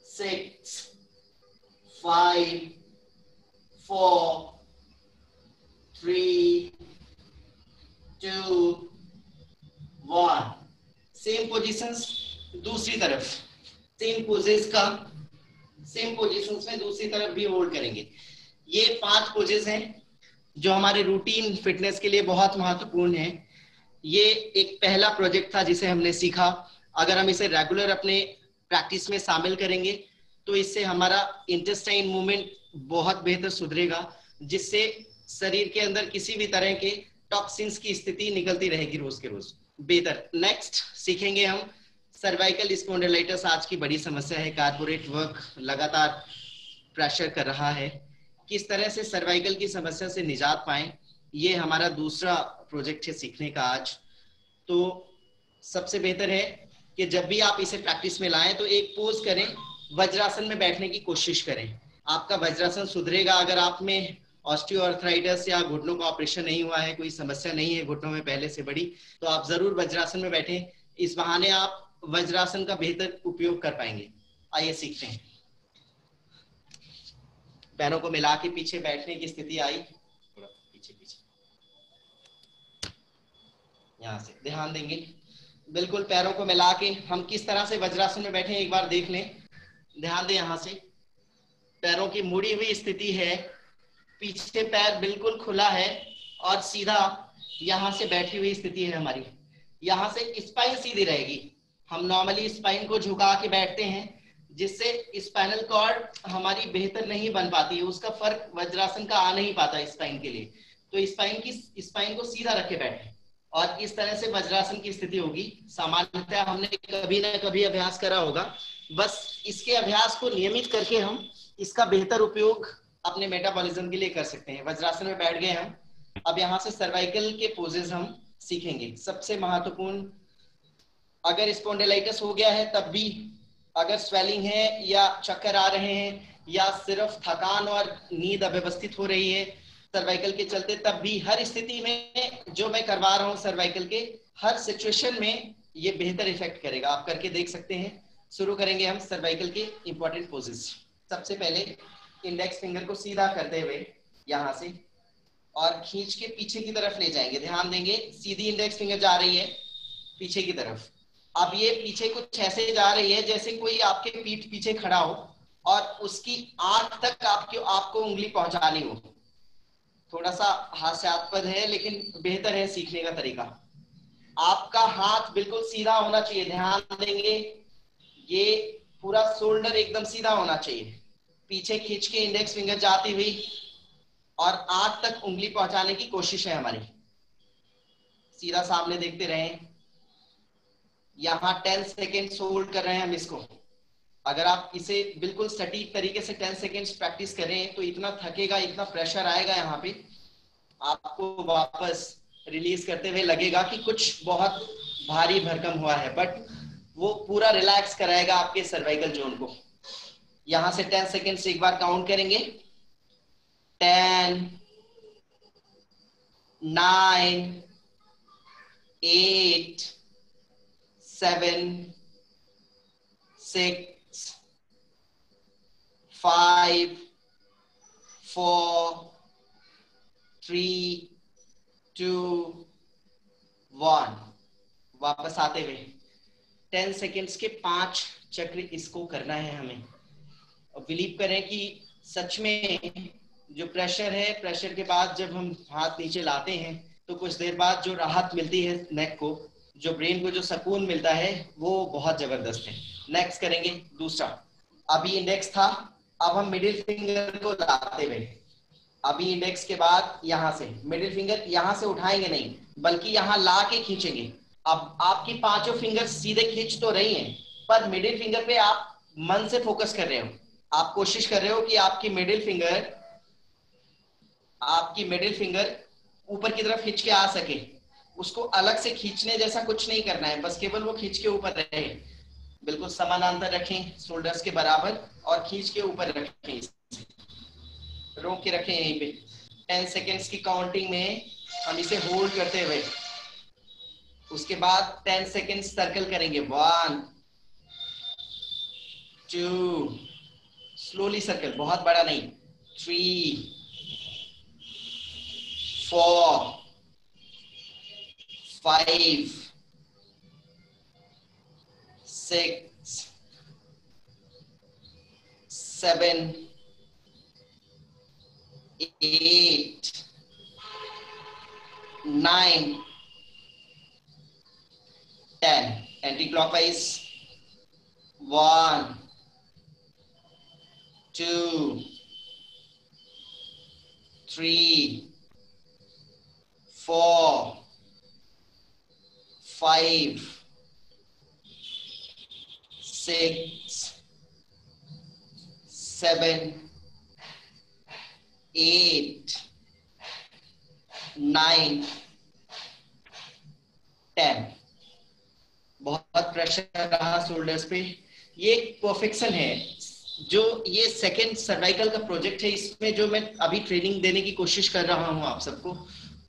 6 5 4 3 2 1। सेम पोजीशंस दूसरी तरफ, सेम पोजेस का सेम पोजीशंस में दूसरी तरफ भी होल्ड करेंगे। ये 5 पोजेस हैं जो हमारे रूटीन फिटनेस के लिए बहुत महत्वपूर्ण है। ये एक पहला प्रोजेक्ट था जिसे हमने सीखा। अगर हम इसे रेगुलर अपने प्रैक्टिस में शामिल करेंगे तो इससे हमारा इंटेस्टाइन मूवमेंट बहुत बेहतर सुधरेगा, जिससे शरीर के अंदर किसी भी तरह के टॉक्सिन्स की स्थिति निकलती रहेगी रोज के रोज बेहतर। नेक्स्ट सीखेंगे हम सर्वाइकल स्पॉन्डिलाइटिस। आज की बड़ी समस्या है, कारपोरेट वर्क लगातार प्रेशर कर रहा है। किस तरह से सर्वाइकल की समस्या से निजात पाएं, ये हमारा दूसरा प्रोजेक्ट है सीखने का आज। तो सबसे बेहतर है कि जब भी आप इसे प्रैक्टिस में लाएं तो एक पोज करें, वज्रासन में बैठने की कोशिश करें। आपका वज्रासन सुधरेगा अगर आप में ऑस्टियोआर्थराइटिस या घुटनों का ऑपरेशन नहीं हुआ है, कोई समस्या नहीं है घुटनों में पहले से बड़ी, तो आप जरूर वज्रासन में बैठें। इस बहाने आप वज्रासन का बेहतर उपयोग कर पाएंगे। आइए सीखते हैं। पैरों को मिला के पीछे बैठने की स्थिति आई, थोड़ा पीछे पीछे, यहां से ध्यान देंगे। बिल्कुल पैरों को मिला के हम किस तरह से वज्रासन में बैठे एक बार देख लें। ध्यान दें, यहां से पैरों की मुड़ी हुई स्थिति है, पीछे पैर बिल्कुल खुला है और सीधा यहां से बैठी हुई स्थिति है हमारी। यहां से स्पाइन सीधी रहेगी। हम नॉर्मली स्पाइन को झुका के बैठते हैं जिससे स्पाइनल कॉर्ड हमारी बेहतर नहीं बन पाती है, उसका फर्क वज्रासन का आ नहीं पाता स्पाइन के लिए। तो स्पाइन को सीधा रखे बैठे और इस तरह से वज्रासन की स्थिति होगी। सामान्यतः हमने कभी ना कभी अभ्यास करा होगा, बस इसके अभ्यास को नियमित करके हम इसका बेहतर उपयोग अपने मेटाबॉलिज्म के लिए कर सकते हैं। वज्रासन में बैठ गए हम, अब यहाँ से सर्वाइकल के पोजेस हम सीखेंगे। सबसे महत्वपूर्ण, अगर स्पॉन्डिलाइटिस हो गया है तब भी, अगर स्वेलिंग है या चक्कर आ रहे हैं या सिर्फ थकान और नींद अव्यवस्थित हो रही है सर्वाइकल के चलते, तब भी हर स्थिति में जो मैं करवा रहा हूं सर्वाइकल के हर सिचुएशन में ये बेहतर इफेक्ट करेगा। आप करके देख सकते हैं। शुरू करेंगे हम सर्वाइकल के इंपॉर्टेंट पोजेस। सबसे पहले इंडेक्स फिंगर को सीधा करते हुए यहां से और खींच के पीछे की तरफ ले जाएंगे। ध्यान देंगे, सीधी इंडेक्स फिंगर जा रही है पीछे की तरफ। अब ये पीछे कुछ ऐसे जा रही है जैसे कोई आपके पीठ पीछे खड़ा हो और उसकी आंख तक आपको उंगली पहुंचानी हो। थोड़ा सा हास्यास्पद है लेकिन बेहतर है सीखने का तरीका। आपका हाथ बिल्कुल सीधा होना चाहिए। ध्यान देंगे, ये पूरा शोल्डर एकदम सीधा होना चाहिए। पीछे खींच के इंडेक्स फिंगर जाती हुई और आंख तक उंगली पहुंचाने की कोशिश है हमारी। सीधा सामने देखते रहें। यहाँ 10 सेकेंड होल्ड कर रहे हैं हम इसको। अगर आप इसे बिल्कुल सटीक तरीके से 10 सेकेंड्स प्रैक्टिस करें तो इतना थकेगा, इतना प्रेशर आएगा यहाँ पे, आपको वापस रिलीज करते हुए लगेगा कि कुछ बहुत भारी भरकम हुआ है, बट वो पूरा रिलैक्स कराएगा आपके सर्वाइकल जोन को। यहां से 10 सेकेंड्स एक बार काउंट करेंगे। 10 9 8, 7, 6, 5, 4, 3, 2, 1। वापस आते हुए 10 सेकेंड्स के 5 चक्र इसको करना है हमें। और बिलीव करें कि सच में जो प्रेशर है, प्रेशर के बाद जब हम हाथ नीचे लाते हैं तो कुछ देर बाद जो राहत मिलती है नेक को, जो ब्रेन को जो सुकून मिलता है, वो बहुत जबरदस्त है। नेक्स्ट करेंगे दूसरा। अभी इंडेक्स था, अब हम मिडिल फिंगर को लाते हुए, अभी इंडेक्स के बाद यहां से मिडिल फिंगर यहां से उठाएंगे नहीं, बल्कि यहां ला के खींचेंगे। अब आपकी पांचों फिंगर सीधे खींच तो रही हैं, पर मिडिल फिंगर पे आप मन से फोकस कर रहे हो। आप कोशिश कर रहे हो कि आपकी मिडिल फिंगर ऊपर की तरफ खींच के आ सके। उसको अलग से खींचने जैसा कुछ नहीं करना है, बस केवल वो खींच के ऊपर रहे। बिल्कुल समानांतर रखें, शोल्डर्स के बराबर, और खींच के ऊपर रखें, रोक के रखें यहीं पे। 10 सेकेंड्स की काउंटिंग में हम इसे होल्ड करते हुए उसके बाद 10 सेकेंड सर्कल करेंगे। 1, 2, स्लोली सर्कल, बहुत बड़ा नहीं। 3, 4, 5, 6, 7, 8, 9, 10। Anti clockwise. 1, 2, 3, 4, 5, 6, 7, 8, 9, 10। बहुत प्रेशर रहा शोल्डर्स पे। ये परफेक्शन है। जो ये सेकंड सर्वाइकल का प्रोजेक्ट है, इसमें जो मैं अभी ट्रेनिंग देने की कोशिश कर रहा हूं आप सबको,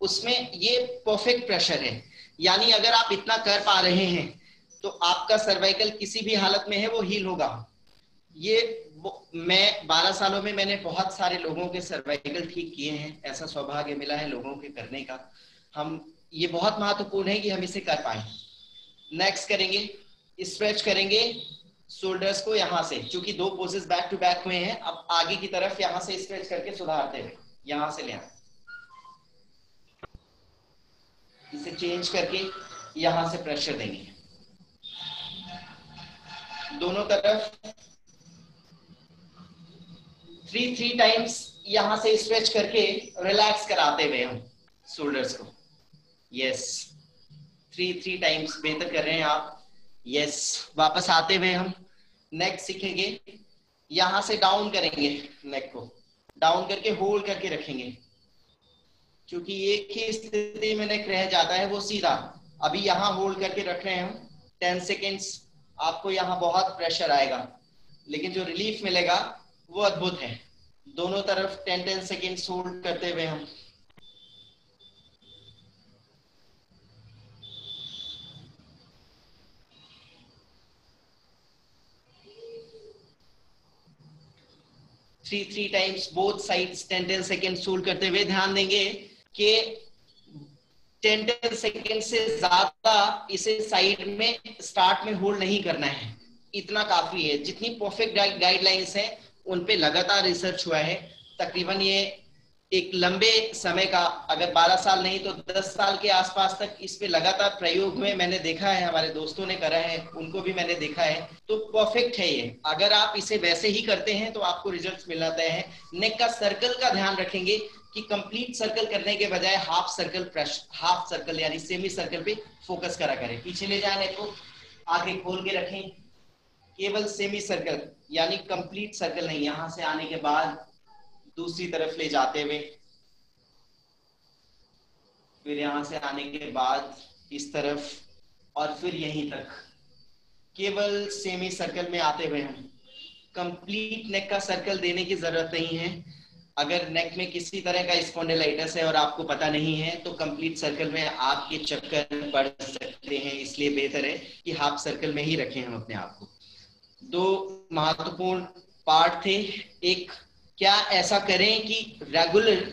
उसमें ये परफेक्ट प्रेशर है। यानी अगर आप इतना कर पा रहे हैं तो आपका सर्वाइकल किसी भी हालत में है वो हील होगा। मैं 12 सालों में मैंने बहुत सारे लोगों के सर्वाइकल ठीक किए हैं। ऐसा सौभाग्य मिला है लोगों के करने का। ये बहुत महत्वपूर्ण है कि हम इसे कर पाए। नेक्स्ट करेंगे, स्ट्रेच करेंगे शोल्डर्स को यहां से, क्योंकि दो पोजेस बैक टू बैक हुए हैं। अब आगे की तरफ यहां से स्ट्रेच करके सुधारते हुए यहां से ले आए, इसे चेंज करके यहां से प्रेशर देंगे दोनों तरफ। 3 टाइम्स यहां से स्ट्रेच करके रिलैक्स कराते हुए हम शोल्डर्स को। यस, 3 टाइम्स बेहतर कर रहे हैं आप। यस, वापस आते हुए हम नेक सीखेंगे। यहां से डाउन करेंगे, नेक को डाउन करके होल्ड करके रखेंगे, क्योंकि एक ही स्थिति में नेक रह जाता है वो सीधा। अभी यहां होल्ड करके रख रहे हैं हम 10 सेकेंड्स। आपको यहां बहुत प्रेशर आएगा, लेकिन जो रिलीफ मिलेगा वो अद्भुत है। दोनों तरफ 10 सेकेंड्स होल्ड करते हुए हम 3 times both sides 10 seconds hold करते हुए। ध्यान देंगे कि 10 सेकेंड से ज्यादा इसे साइड में स्टार्ट में होल्ड नहीं करना है, इतना काफी है। जितनी परफेक्ट गाइडलाइंस हैं उन पे लगातार रिसर्च हुआ है। तकरीबन ये एक लंबे समय का, अगर 12 साल नहीं तो 10 साल के आसपास तक इस पे लगातार प्रयोग में मैंने देखा है, हमारे दोस्तों ने करा है, उनको भी मैंने देखा है। तो परफेक्ट है ये। अगर आप इसे वैसे ही करते हैं तो आपको रिजल्ट्स मिल जाते हैं। नेक का सर्कल का ध्यान रखेंगे कि कंप्लीट सर्कल करने के बजाय हाफ सर्कल यानी सेमी सर्कल पे फोकस करा करें। पीछे ले जाए नेक को, आंखें खोल के रखें, केवल सेमी सर्कल यानी कंप्लीट सर्कल नहीं। यहां से आने के बाद दूसरी तरफ ले जाते हुए, फिर यहां से आने के बाद इस तरफ, और फिर यहीं तक, केवल सेमी सर्कल में आते हुए हम कंप्लीट नेक का सर्कल देने की जरूरत नहीं है। अगर नेक में किसी तरह का स्पॉन्डिलाइटिस है और आपको पता नहीं है तो कंप्लीट सर्कल में आपके चक्कर पड़ सकते हैं, इसलिए बेहतर है कि हाफ सर्कल में ही रखें हम अपने आप को। दो महत्वपूर्ण पार्ट थे, एक क्या ऐसा करें कि रेगुलर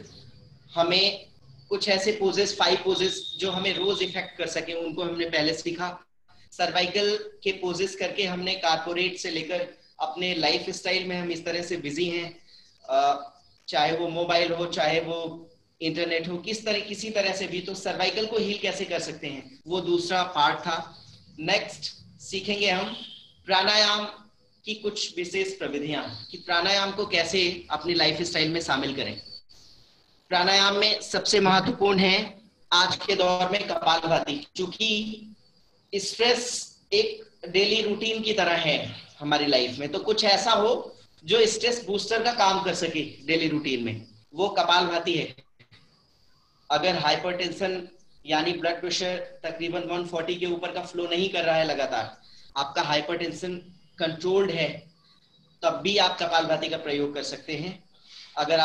हमें कुछ ऐसे पोजेस, 5 पोजेस जो हमें रोज इफेक्ट कर सके, उनको हमने पहले सीखा। सर्वाइकल के पोजेस करके हमने कारपोरेट से लेकर अपने लाइफ स्टाइल में हम इस तरह से बिजी हैं, चाहे वो मोबाइल हो, चाहे वो इंटरनेट हो, किसी तरह से भी, तो सर्वाइकल को हील कैसे कर सकते हैं, वो दूसरा पार्ट था। नेक्स्ट सीखेंगे हम प्राणायाम की कुछ विशेष प्रविधियां, कि प्राणायाम को कैसे अपनी लाइफ स्टाइल में शामिल करें। प्राणायाम में सबसे महत्वपूर्ण है आज के दौर में कपालभाति, क्योंकि स्ट्रेस एक डेली रूटीन की तरह है हमारी लाइफ में, तो कुछ ऐसा हो जो स्ट्रेस बूस्टर का काम कर सके डेली रूटीन में, वो कपालभाति है। अगर हाइपरटेंशन यानी ब्लड प्रेशर तकरीबन 140 के ऊपर का फ्लो नहीं कर रहा है लगातार, आपका हाइपरटेंशन कंट्रोल्ड है, तब भी आप कपालभाति का प्रयोग कर सकते हैं। अगर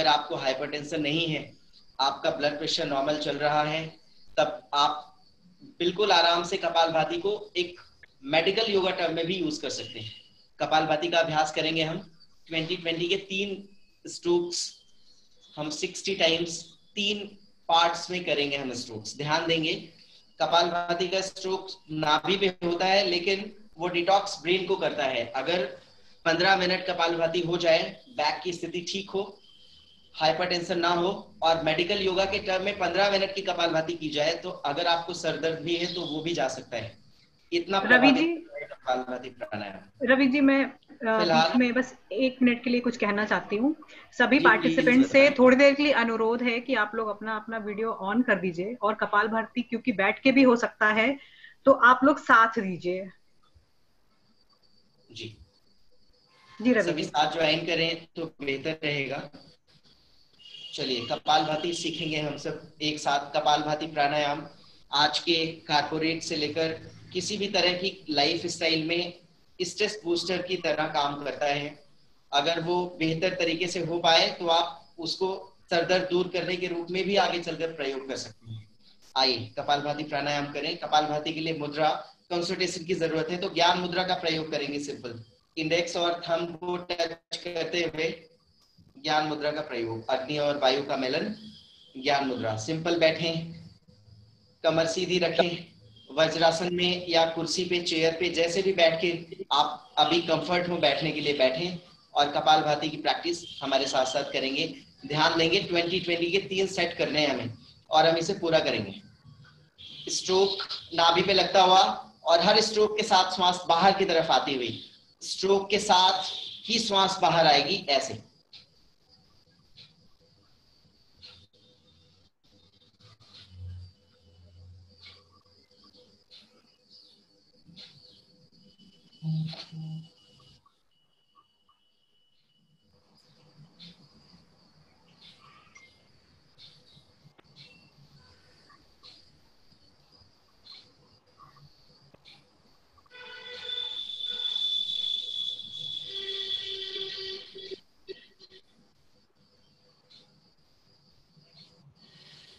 आपको हाइपरटेंशन नहीं है, आपका ब्लड प्रेशर नॉर्मल चल रहा है, तब आप बिल्कुल आराम से कपालभाति को एक मेडिकल योगा टर्म में भी यूज कर सकते हैं। कपालभाति का अभ्यास करेंगे हम 2020 के 3 स्ट्रोक्स, हम 60 टाइम्स 3 पार्ट्स में करेंगे हम स्ट्रोक्स। ध्यान देंगे कपालभाति का स्ट्रोक नाभि पे होता है, लेकिन वो डिटॉक्स ब्रेन को करता है। अगर 15 मिनट कपालभाति हो जाए, बैक की स्थिति ठीक हो, हाइपरटेंशन ना हो, और मेडिकल योगा के टर्म में 15 मिनट की कपालभाति की जाए, तो अगर आपको सर दर्द भी है तो वो भी जा सकता है। इतना रवि जी, कपालभाति प्राणायाम। रवि जी, मैं बीच में बस 1 मिनट के लिए कुछ कहना चाहती हूँ। सभी पार्टिसिपेंट से थोड़ी देर के लिए अनुरोध है कि आप लोग अपना अपना वीडियो ऑन कर दीजिए, और कपालभाति क्योंकि बैठ के भी हो सकता है, तो आप लोग साथ दीजिए। जी जी रवि सभी साथ ज्वाइन करें तो बेहतर रहेगा। चलिए कपालभाति सीखेंगे हम सब एक साथ। कपालभाति प्राणायाम आज के कारपोरेट से लेकर किसी भी तरह की लाइफ स्टाइल में स्ट्रेस बूस्टर की तरह काम करता है। अगर वो बेहतर तरीके से हो पाए तो आप उसको सरदर्द दूर करने के रूप में भी आगे चलकर प्रयोग कर सकते हैं। आइए कपालभाति प्राणायाम करें। कपालभाति के लिए मुद्रा कंसल्टेशन की जरूरत है, तो ज्ञान मुद्रा का प्रयोग करेंगे। सिंपल इंडेक्स और थंब को टच करते हुए ज्ञान मुद्रा का प्रयोग, अग्नि और वायु का मिलन, ज्ञान मुद्रा। सिंपल बैठें, कमर सीधी रखें, वज्रासन में या कुर्सी पे, चेयर पे, जैसे भी बैठ के आप अभी कंफर्ट हो बैठने के लिए बैठें, और कपालभाति की प्रैक्टिस हमारे साथ साथ करेंगे। ध्यान देंगे 2020 के 3 सेट करने हैं हमें, और हम इसे पूरा करेंगे। स्ट्रोक नाभि पे लगता हुआ, और हर स्ट्रोक के साथ श्वास बाहर की तरफ आती हुई, स्ट्रोक के साथ ही श्वास बाहर आएगी, ऐसे।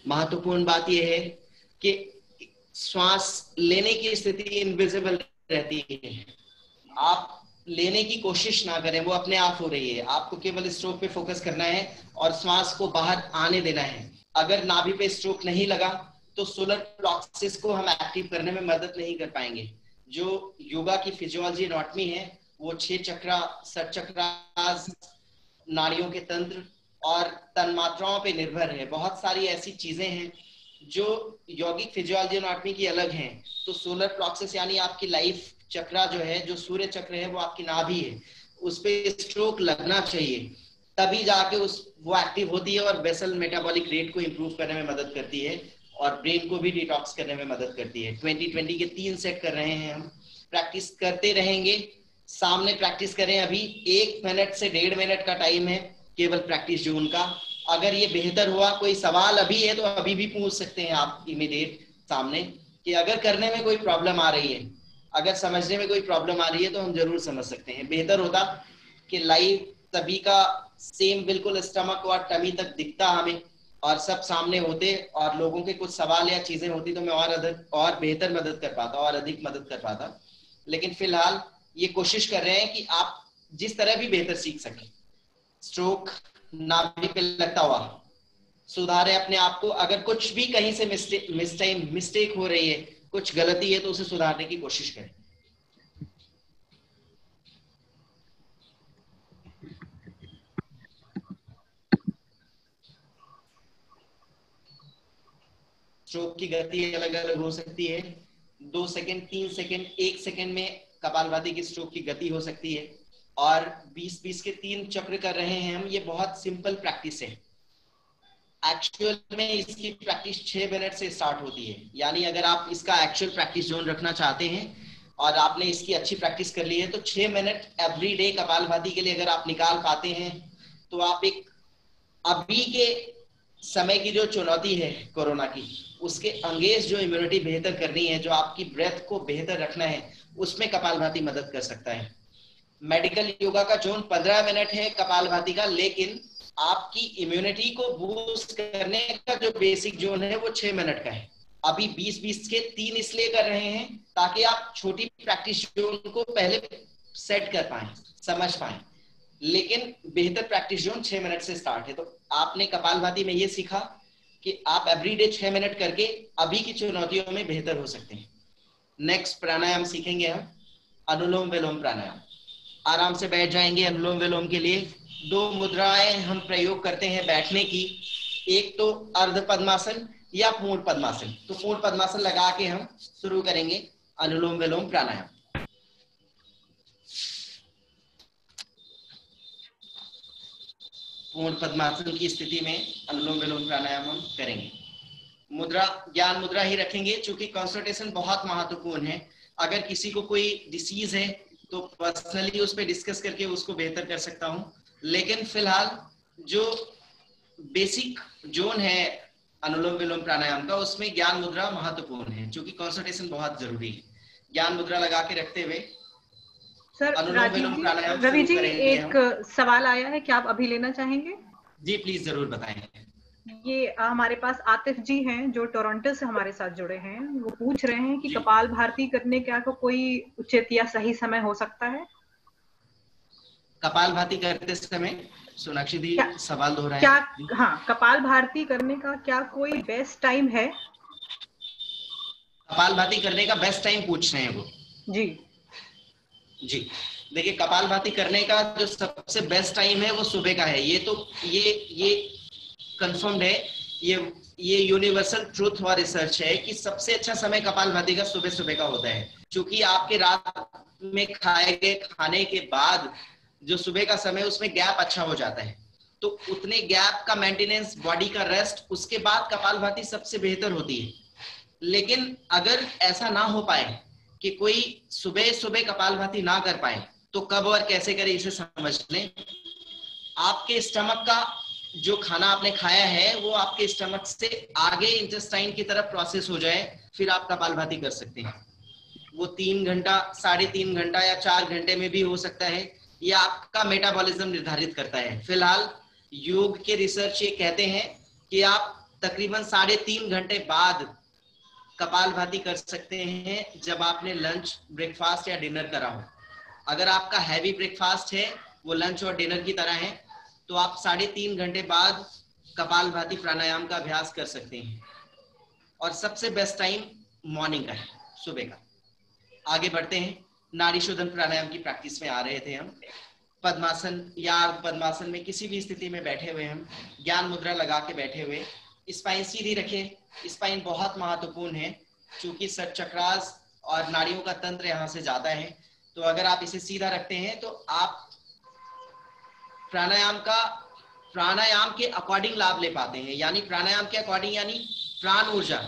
महत्वपूर्ण बात यह है कि श्वास लेने की स्थिति इनविजिबल रहती है। आप लेने की कोशिश ना करें, वो अपने आप हो रही है। आपको केवल स्ट्रोक पे फोकस करना है और श्वास को बाहर आने देना है। अगर नाभि पे स्ट्रोक नहीं लगा तो सोलर प्लेक्सस को हम एक्टिव करने में मदद नहीं कर पाएंगे। जो योगा की फिजियोलॉजी एनाटॉमी है वो 6 चक्रा, सचक्रास, नाड़ियों के तंत्र और तन्मात्राओं पे निर्भर है। बहुत सारी ऐसी चीजें हैं जो यौगिक फिजियोलॉजी एनाटॉमी की अलग हैं। तो सोलर प्लेक्सस यानी आपकी लाइफ चक्रा जो है, जो सूर्य चक्र है, वो आपकी नाभि है, उस पे स्ट्रोक लगना चाहिए, तभी जाके वो एक्टिव होती है और बेसल मेटाबॉलिक रेट को इंप्रूव करने में मदद करती है और ब्रेन को भी डिटॉक्स करने में मदद करती है। 2020 के 3 सेट कर रहे हैं हम, प्रैक्टिस करते रहेंगे। सामने प्रैक्टिस करें। अभी 1 मिनट से 1.5 मिनट का टाइम है केवल प्रैक्टिस जोन का। अगर ये बेहतर हुआ, कोई सवाल अभी है तो अभी भी पूछ सकते हैं आप इमीडिएट सामने, कि अगर करने में कोई प्रॉब्लम आ रही है, अगर समझने में कोई प्रॉब्लम आ रही है तो हम जरूर समझ सकते हैं। बेहतर होता कि लाइव सभी का सेम बिल्कुल स्टमक और टमी तक दिखता हमें और सब सामने होते और लोगों के कुछ सवाल या चीजें होती तो मैं और बेहतर मदद कर पाता और अधिक मदद कर पाता। लेकिन फिलहाल ये कोशिश कर रहे हैं कि आप जिस तरह भी बेहतर सीख सकें। स्ट्रोक नाभि पे लगता हुआ सुधारे अपने आप को। अगर कुछ भी कहीं से मिस्टेक हो रही है, कुछ गलती है, तो उसे सुधारने की कोशिश करें। स्ट्रोक की गति अलग अलग हो सकती है। 2 सेकंड, 3 सेकंड, 1 सेकंड में कपालभाति की स्ट्रोक की गति हो सकती है। और 20-20 के 3 चक्र कर रहे हैं हम। ये बहुत सिंपल प्रैक्टिस है। एक्चुअल में इसकी प्रैक्टिस 6 मिनट से स्टार्ट होती है। यानी अगर आप इसका एक्चुअल प्रैक्टिस जोन रखना चाहते हैं और आपने इसकी अच्छी प्रैक्टिस कर ली है तो 6 मिनट एवरी डे कपालभाति के लिए अगर आप निकाल पाते हैं तो आप एक अभी के समय की जो चुनौती है कोरोना की, उसके अंगेज जो इम्यूनिटी बेहतर करनी है, जो आपकी ब्रेथ को बेहतर रखना है, उसमें कपालभाति मदद कर सकता है। मेडिकल योगा का जोन 15 मिनट है कपालभाति का, लेकिन आपकी इम्यूनिटी को बूस्ट करने का जो बेसिक जोन है वो 6 मिनट का है। अभी 20-20 के 3 इसलिए कर रहे हैं ताकि आप छोटी प्रैक्टिस जोन को पहले सेट कर पाए, समझ पाए। लेकिन बेहतर प्रैक्टिस जोन 6 मिनट से स्टार्ट है। तो आपने कपालभाति में ये सीखा कि आप एवरीडे 6 मिनट करके अभी की चुनौतियों में बेहतर हो सकते हैं। नेक्स्ट प्राणायाम सीखेंगे हम, अनुलोम विलोम प्राणायाम। आराम से बैठ जाएंगे। अनुलोम विलोम के लिए 2 मुद्राएं हम प्रयोग करते हैं बैठने की। एक तो अर्ध पद्मासन या पूर्ण पद्मासन। तो पूर्ण पद्मासन लगा के हम शुरू करेंगे अनुलोम विलोम प्राणायाम। पूर्ण पद्मासन की स्थिति में अनुलोम विलोम प्राणायाम हम करेंगे। मुद्रा ज्ञान मुद्रा ही रखेंगे, क्योंकि कंसंट्रेशन बहुत महत्वपूर्ण है। अगर किसी को कोई डिसीज है तो पर्सनली उस पर डिस्कस करके उसको बेहतर कर सकता हूं। लेकिन फिलहाल जो बेसिक जोन है अनुलोम विलोम प्राणायाम का, उसमें ज्ञान मुद्रा महत्वपूर्ण है, क्योंकि कंसंट्रेशन बहुत जरूरी है। ज्ञान मुद्रा लगा के रखते हुए सर रवि जी एक सवाल आया है, क्या आप अभी लेना चाहेंगे? जी प्लीज, जरूर बताएं। ये हमारे पास आतिफ जी हैं जो टोरंटो से हमारे साथ जुड़े हैं। वो पूछ रहे हैं कि कपालभाति करने का कोई उचित या सही समय हो सकता है? कपालभाति करते समय सोनाक्षी दी सवाल दोहराएं। क्या हाँ, कपालभाति करने का क्या कोई बेस्ट टाइम है? कपालभाति करने का बेस्ट टाइम पूछ रहे हैं वो। जी देखिए, कपालभाति करने का जो सबसे बेस्ट टाइम है वो सुबह का है। ये कंफर्म्ड है। ये यूनिवर्सल ट्रूथ और रिसर्च है कि सबसे अच्छा समय कपालभाति का सुबह सुबह का होता है, क्योंकि आपके रात में खाए गए खाने के बाद जो सुबह का समय, उसमें गैप अच्छा हो जाता है। तो उतने गैप का मेंटेनेंस, बॉडी का रेस्ट, उसके बाद कपालभाति सबसे बेहतर होती है। लेकिन अगर ऐसा ना हो पाए कि कोई सुबह सुबह कपालभाति ना कर पाए, तो कब और कैसे करें इसे समझ लें। आपके स्टमक का जो खाना आपने खाया है वो आपके स्टमक से आगे इंटेस्टाइन की तरफ प्रोसेस हो जाए, फिर आप कपालभाति कर सकते हैं। वो 3 घंटा, 3.5 घंटा या 4 घंटे में भी हो सकता है। यह आपका मेटाबॉलिज्म निर्धारित करता है। फिलहाल योग के रिसर्च ये कहते हैं कि आप तकरीबन 3.5 घंटे बाद कपालभाति कर सकते हैं, जब आपने लंच, ब्रेकफास्ट या डिनर करा हो। अगर आपका हैवी ब्रेकफास्ट है, वो लंच और डिनर की तरह है, तो आप 3.5 घंटे बाद कपालभाति प्राणायाम का अभ्यास कर सकते हैं। और सबसे बेस्ट टाइम मॉर्निंग का है, सुबह का। आगे बढ़ते हैं। नाड़ी शोधन प्राणायाम की प्रैक्टिस में आ रहे थे हम। पद्मासन या पद्मासन में किसी भी स्थिति में बैठे हुए हम ज्ञान मुद्रा लगा के बैठे हुए, स्पाइन सीधी रखें। स्पाइन बहुत महत्वपूर्ण है, क्योंकि सचक्रास और नाड़ियों का तंत्र यहाँ से जाता है। तो अगर आप इसे सीधा रखते हैं तो आप प्राणायाम के अकॉर्डिंग लाभ ले पाते हैं। यानी प्राणायाम के अकॉर्डिंग, यानी प्राण ऊर्जा,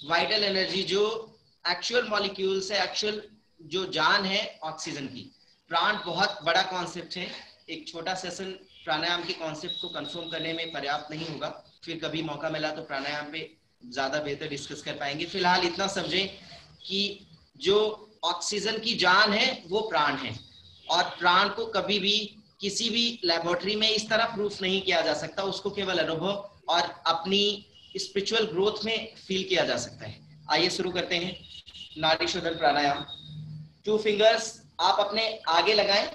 वाइटल एनर्जी, जो एक्चुअल मॉलिक्यूल्स है, एक्चुअल जो जान है ऑक्सीजन की। प्राण बहुत बड़ा कॉन्सेप्ट है। एक छोटा सेशन प्राणायाम के कॉन्सेप्ट को कंफर्म करने में पर्याप्त नहीं होगा। फिर कभी मौका मिला तो प्राणायाम पे ज्यादा बेहतर डिस्कस कर पाएंगे। फिलहाल इतना समझें कि जो ऑक्सीजन की जान है वो प्राण है, और प्राण को कभी भी किसी भी लेबोरेटरी में इस तरह प्रूफ नहीं किया जा सकता, उसको केवल अनुभव और अपनी स्पिरिचुअल ग्रोथ में फील किया जा सकता है। आइए शुरू करते हैं नाड़ी शोधन प्राणायाम। 2 फिंगर्स आप अपने आगे लगाएं,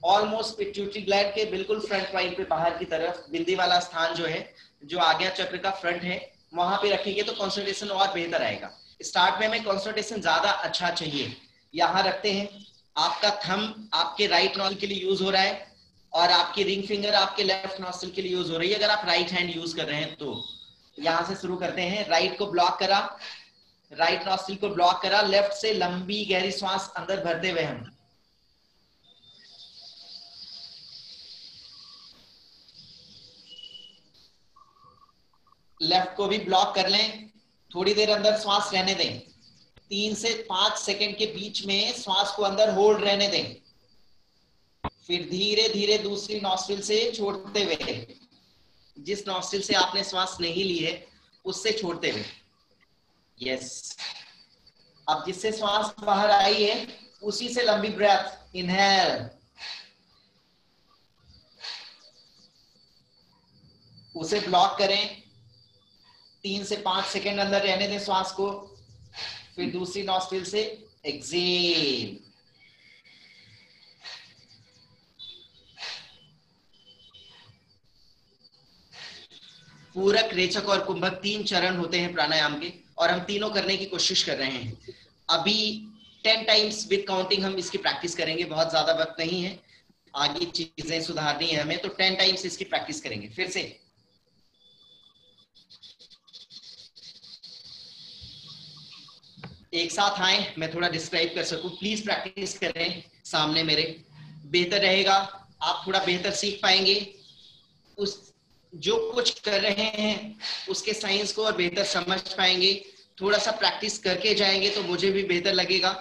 ऑलमोस्ट पिट्यूटरी ग्लैंड के बिल्कुल फ्रंट वाइड पे बाहर की तरफ, बिंदी वाला स्थान जो है, जो आज्ञा चक्र का फ्रंट है, वहां पे रखेंगे तो कंसंट्रेशन और बेहतर आएगा। स्टार्ट में हमें कंसंट्रेशन ज्यादा अच्छा चाहिए। यहाँ रखते हैं, आपका थंब आपके राइट नॉस्ट्रिल के लिए यूज हो रहा है और आपकी रिंग फिंगर आपके लेफ्ट नॉस्ट्रिल के लिए यूज हो रही है, अगर आप राइट हैंड यूज कर रहे हैं तो। यहाँ से शुरू करते हैं, राइट को ब्लॉक करा, राइट नॉस्ट्रिल को ब्लॉक करा, लेफ्ट से लंबी गहरी सांस अंदर भरते हुए हम लेफ्ट को भी ब्लॉक कर लें, थोड़ी देर अंदर श्वास रहने दें, 3 से 5 सेकंड के बीच में श्वास को अंदर होल्ड रहने दें, फिर धीरे धीरे दूसरी नॉस्ट्रिल से छोड़ते हुए, जिस नॉस्ट्रिल से आपने श्वास नहीं ली है उससे छोड़ते हुए। यस, अब जिससे श्वास बाहर आई है उसी से लंबी ब्रेथ, इनहेल, उसे ब्लॉक करें, 3 से 5 सेकंड अंदर रहने दें श्वास को, फिर दूसरी नॉस्ट्रिल से एक्सेल। पूरक, रेचक और कुंभक 3 चरण होते हैं प्राणायाम के, और हम तीनों करने की कोशिश कर रहे हैं। अभी 10 टाइम्स विद काउंटिंग हम इसकी प्रैक्टिस करेंगे, बहुत ज्यादा वक्त नहीं है, आगे चीजें सुधारनी है हमें, तो 10 टाइम्स इसकी प्रैक्टिस करेंगे। फिर से एक साथ आए, मैं थोड़ा डिस्क्राइब कर सकूं, प्लीज प्रैक्टिस करें सामने मेरे, बेहतर रहेगा, आप थोड़ा बेहतर सीख पाएंगे, उस जो कुछ कर रहे हैं उसके साइंस को और बेहतर समझ पाएंगे। थोड़ा सा प्रैक्टिस करके जाएंगे तो मुझे भी बेहतर लगेगा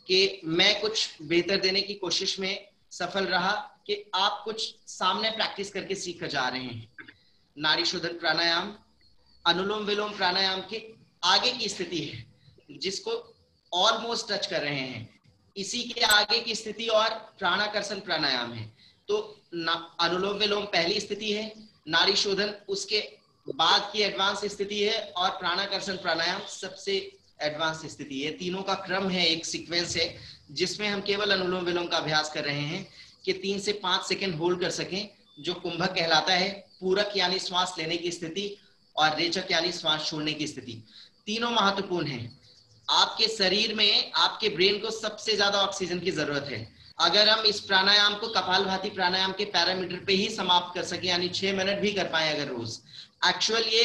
कि मैं कुछ बेहतर देने की कोशिश में सफल रहा, कि आप कुछ सामने प्रैक्टिस करके सीख कर जा रहे हैं। नाड़ी शोधन प्राणायाम अनुलोम विलोम प्राणायाम के आगे की स्थिति है, जिसको ऑलमोस्ट टच कर रहे हैं, इसी के आगे की स्थिति और प्राणाकर्षण प्राणायाम है। तो अनुलोम विलोम पहली स्थिति है, नाड़ी शोधन उसके बाद की एडवांस स्थिति है, और प्राणाकर्षण प्राणायाम सबसे एडवांस स्थिति है। तीनों का क्रम है, एक सीक्वेंस है, जिसमें हम केवल अनुलोम विलोम का अभ्यास कर रहे हैं कि 3 से 5 सेकंड होल्ड कर सकें, जो कुंभक कहलाता है, पूरक यानी श्वास लेने की स्थिति, और रेचक यानी श्वास छोड़ने की स्थिति। तीनों महत्वपूर्ण हैं। आपके शरीर में, आपके ब्रेन को सबसे ज्यादा ऑक्सीजन की जरूरत है। अगर हम इस प्राणायाम को कपालभाति प्राणायाम के पैरामीटर पे ही समाप्त कर सके, यानी 6 मिनट भी कर पाए अगर रोज, एक्चुअल ये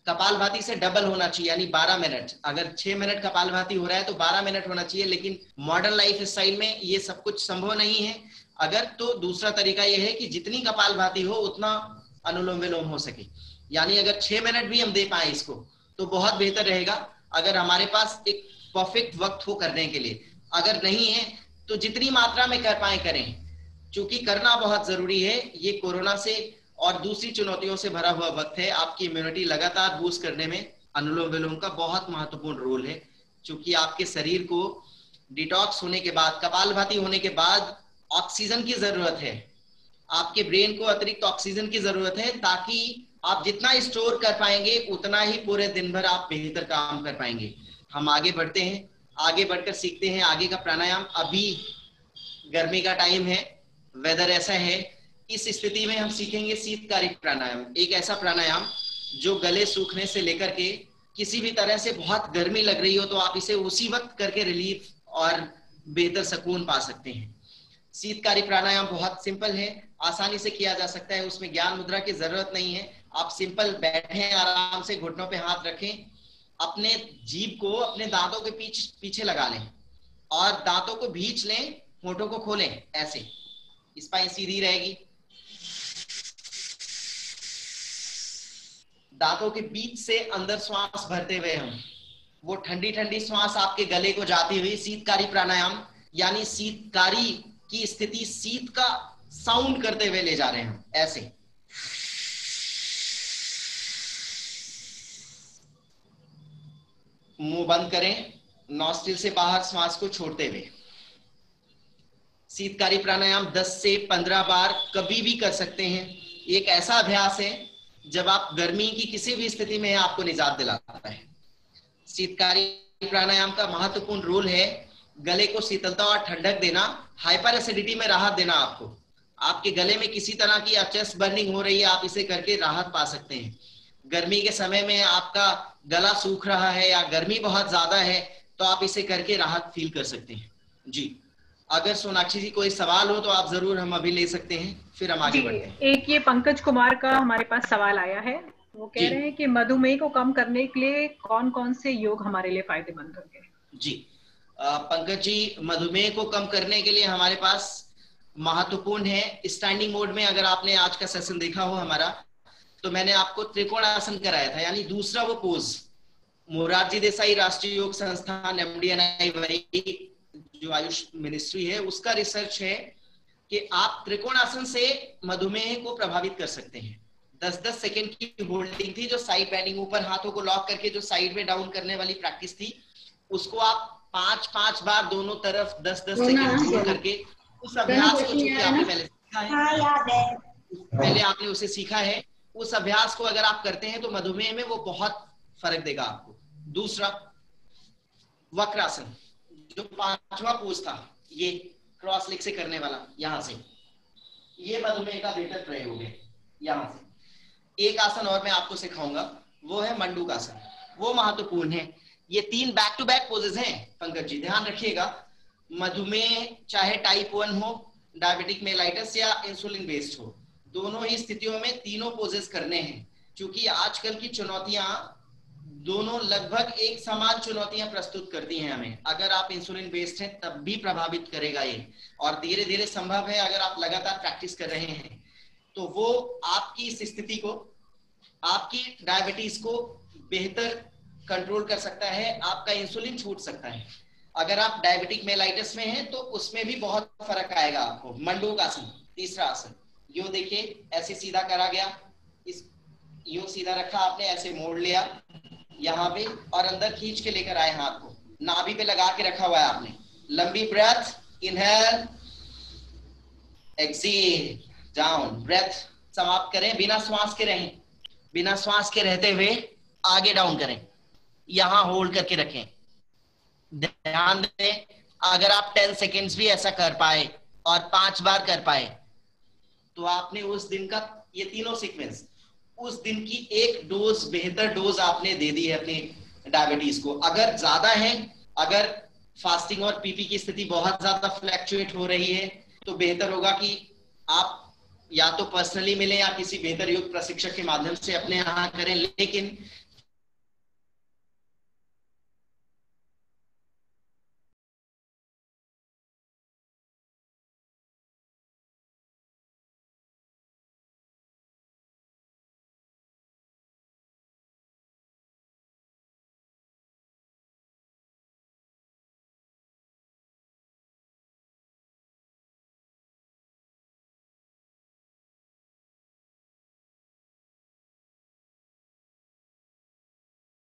कपालभाति से डबल होना चाहिए, यानी 12 मिनट। अगर 6 मिनट कपालभाति हो रहा है तो 12 मिनट होना चाहिए, लेकिन मॉडर्न लाइफ स्टाइल में ये सब कुछ संभव नहीं है। अगर तो दूसरा तरीका यह है कि जितनी कपालभाति हो उतना अनुलोम विलोम हो सके, यानी अगर 6 मिनट भी हम दे पाए इसको तो बहुत बेहतर रहेगा, अगर हमारे पास एक परफेक्ट वक्त हो करने के लिए। अगर नहीं है तो जितनी मात्रा में कर पाए करें, क्योंकि करना बहुत जरूरी है। ये कोरोना से और दूसरी चुनौतियों से भरा हुआ वक्त है, आपकी इम्यूनिटी लगातार बूस्ट करने में अनुलोम विलोम का बहुत महत्वपूर्ण रोल है, क्योंकि आपके शरीर को डिटॉक्स होने के बाद, कपालभाति होने के बाद ऑक्सीजन की जरूरत है, आपके ब्रेन को अतिरिक्त ऑक्सीजन की जरूरत है, ताकि आप जितना स्टोर कर पाएंगे उतना ही पूरे दिन भर आप बेहतर काम कर पाएंगे। हम आगे बढ़ते हैं, आगे बढ़कर सीखते हैं आगे का प्राणायाम। अभी गर्मी का टाइम है, वेदर ऐसा है, इस स्थिति में हम सीखेंगे शीतकारी प्राणायाम, एक ऐसा प्राणायाम जो गले सूखने से लेकर के किसी भी तरह से बहुत गर्मी लग रही हो तो आप इसे उसी वक्त करके रिलीफ और बेहतर सुकून पा सकते हैं। शीतकारी प्राणायाम बहुत सिंपल है, आसानी से किया जा सकता है, उसमें ज्ञान मुद्रा की जरूरत नहीं है। आप सिंपल बैठें, आराम से घुटनों पे हाथ रखें, अपने जीभ को अपने दांतों के पीछे लगा लें और दांतों को भींच लें, होठों को खोलें, ऐसे स्पाइन सीधी रहेगी। दांतों के बीच से अंदर श्वास भरते हुए हम वो ठंडी ठंडी श्वास आपके गले को जाती हुई शीतकारी प्राणायाम, यानी शीतकारी की स्थिति, शीत का साउंड करते हुए ले जा रहे हैं हम, ऐसे। मुंह बंद करें, नॉस्ट्रिल से बाहर श्वास को छोड़ते हुए। शीतकारी प्राणायाम 10 से 15 बार कभी भी कर सकते हैं। एक ऐसा अभ्यास है जब आप गर्मी की किसी भी स्थिति में आपको निजात दिलाता है। शीतकारी प्राणायाम का महत्वपूर्ण रोल है गले को शीतलता और ठंडक देना, हाइपर एसिडिटी में राहत देना। आपके गले में किसी तरह की चेस्ट बर्निंग हो रही है, आप इसे करके राहत पा सकते हैं। गर्मी के समय में आपका गला सूख रहा है या गर्मी बहुत ज्यादा है, तो आप इसे करके राहत फील कर सकते हैं। जी, अगर सोनाक्षी जी कोई सवाल हो तो आप जरूर हम अभी ले सकते हैं, फिर हम आगे बढ़ते हैं। एक ये पंकज कुमार का हमारे पास सवाल आया है। वो कह रहे हैं कि मधुमेह को कम करने के लिए कौन कौन से योग हमारे लिए फायदेमंद होंगे। जी पंकज जी, मधुमेह को कम करने के लिए हमारे पास महत्वपूर्ण है स्टैंडिंग मोड में। अगर आपने आज का सेशन देखा हो हमारा, तो मैंने आपको त्रिकोणासन कराया था, यानी दूसरा वो पोज। मोरारजी देसाई राष्ट्रीय योग संस्थान MDNI जो आयुष मिनिस्ट्री है, उसका रिसर्च है कि आप त्रिकोणासन से मधुमेह को प्रभावित कर सकते हैं। 10-10 सेकंड की होल्डिंग थी, जो साइड बेंडिंग, ऊपर हाथों को लॉक करके जो साइड में डाउन करने वाली प्रैक्टिस थी, उसको आप 5-5 बार दोनों तरफ 10-10 सेकंड होल्ड करके उस अभ्यास को, चूंकि आपने पहले सीखा है, पहले आपने उसे सीखा है, उस अभ्यास को अगर आप करते हैं तो मधुमेह में वो बहुत फर्क देगा आपको। दूसरा वक्रासन, जो 5वां पोज था, ये क्रॉस लेग से करने वाला, यहां से, ये मधुमेह का बेहतर प्रयोग है। यहां से एक आसन और मैं आपको सिखाऊंगा, वो है मंडूकासन। वो महत्वपूर्ण है। ये 3 बैक टू बैक पोजेस हैं पंकज जी, ध्यान रखिएगा। मधुमेह चाहे टाइप 1 हो, डायबिटिक मेलाइटिस या इंसुलिन बेस्ड हो, दोनों ही स्थितियों में तीनों पोजेस करने हैं। क्योंकि आजकल की चुनौतियां दोनों लगभग एक समान चुनौतियां प्रस्तुत करती हैं हमें। अगर आप इंसुलिन बेस्ड हैं तब भी प्रभावित करेगा ये, और धीरे धीरे संभव है अगर आप लगातार प्रैक्टिस कर रहे हैं तो वो आपकी इस स्थिति को, आपकी डायबिटीज को बेहतर कंट्रोल कर सकता है, आपका इंसुलिन छूट सकता है। अगर आप डायबिटिक मेलाइटिस में हैं तो उसमें भी बहुत फर्क आएगा आपको। मंडूकासन, तीसरा आसन, यो देखिए, ऐसे सीधा करा गया, इस यूं सीधा रखा आपने, ऐसे मोड़ लिया यहाँ पे और अंदर खींच के लेकर आए हाथ को, नाभि पे लगा के रखा हुआ है आपने। लंबी breath, inhale, exhale, down. Breath समाप्त करें, बिना श्वास के रहें, बिना श्वास के रहते हुए आगे डाउन करें, यहां होल्ड करके रखें। ध्यान दें, अगर आप 10 सेकेंड्स भी ऐसा कर पाए और 5 बार कर पाए तो आपने उस दिन का, ये तीनों सीक्वेंस, उस दिन की एक डोज, बेहतर डोज आपने दे दी है अपनी डायबिटीज को। अगर ज्यादा है, अगर फास्टिंग और पीपी की स्थिति बहुत ज्यादा फ्लैक्चुएट हो रही है, तो बेहतर होगा कि आप या तो पर्सनली मिलें या किसी बेहतर योग प्रशिक्षक के माध्यम से अपने यहाँ करें। लेकिन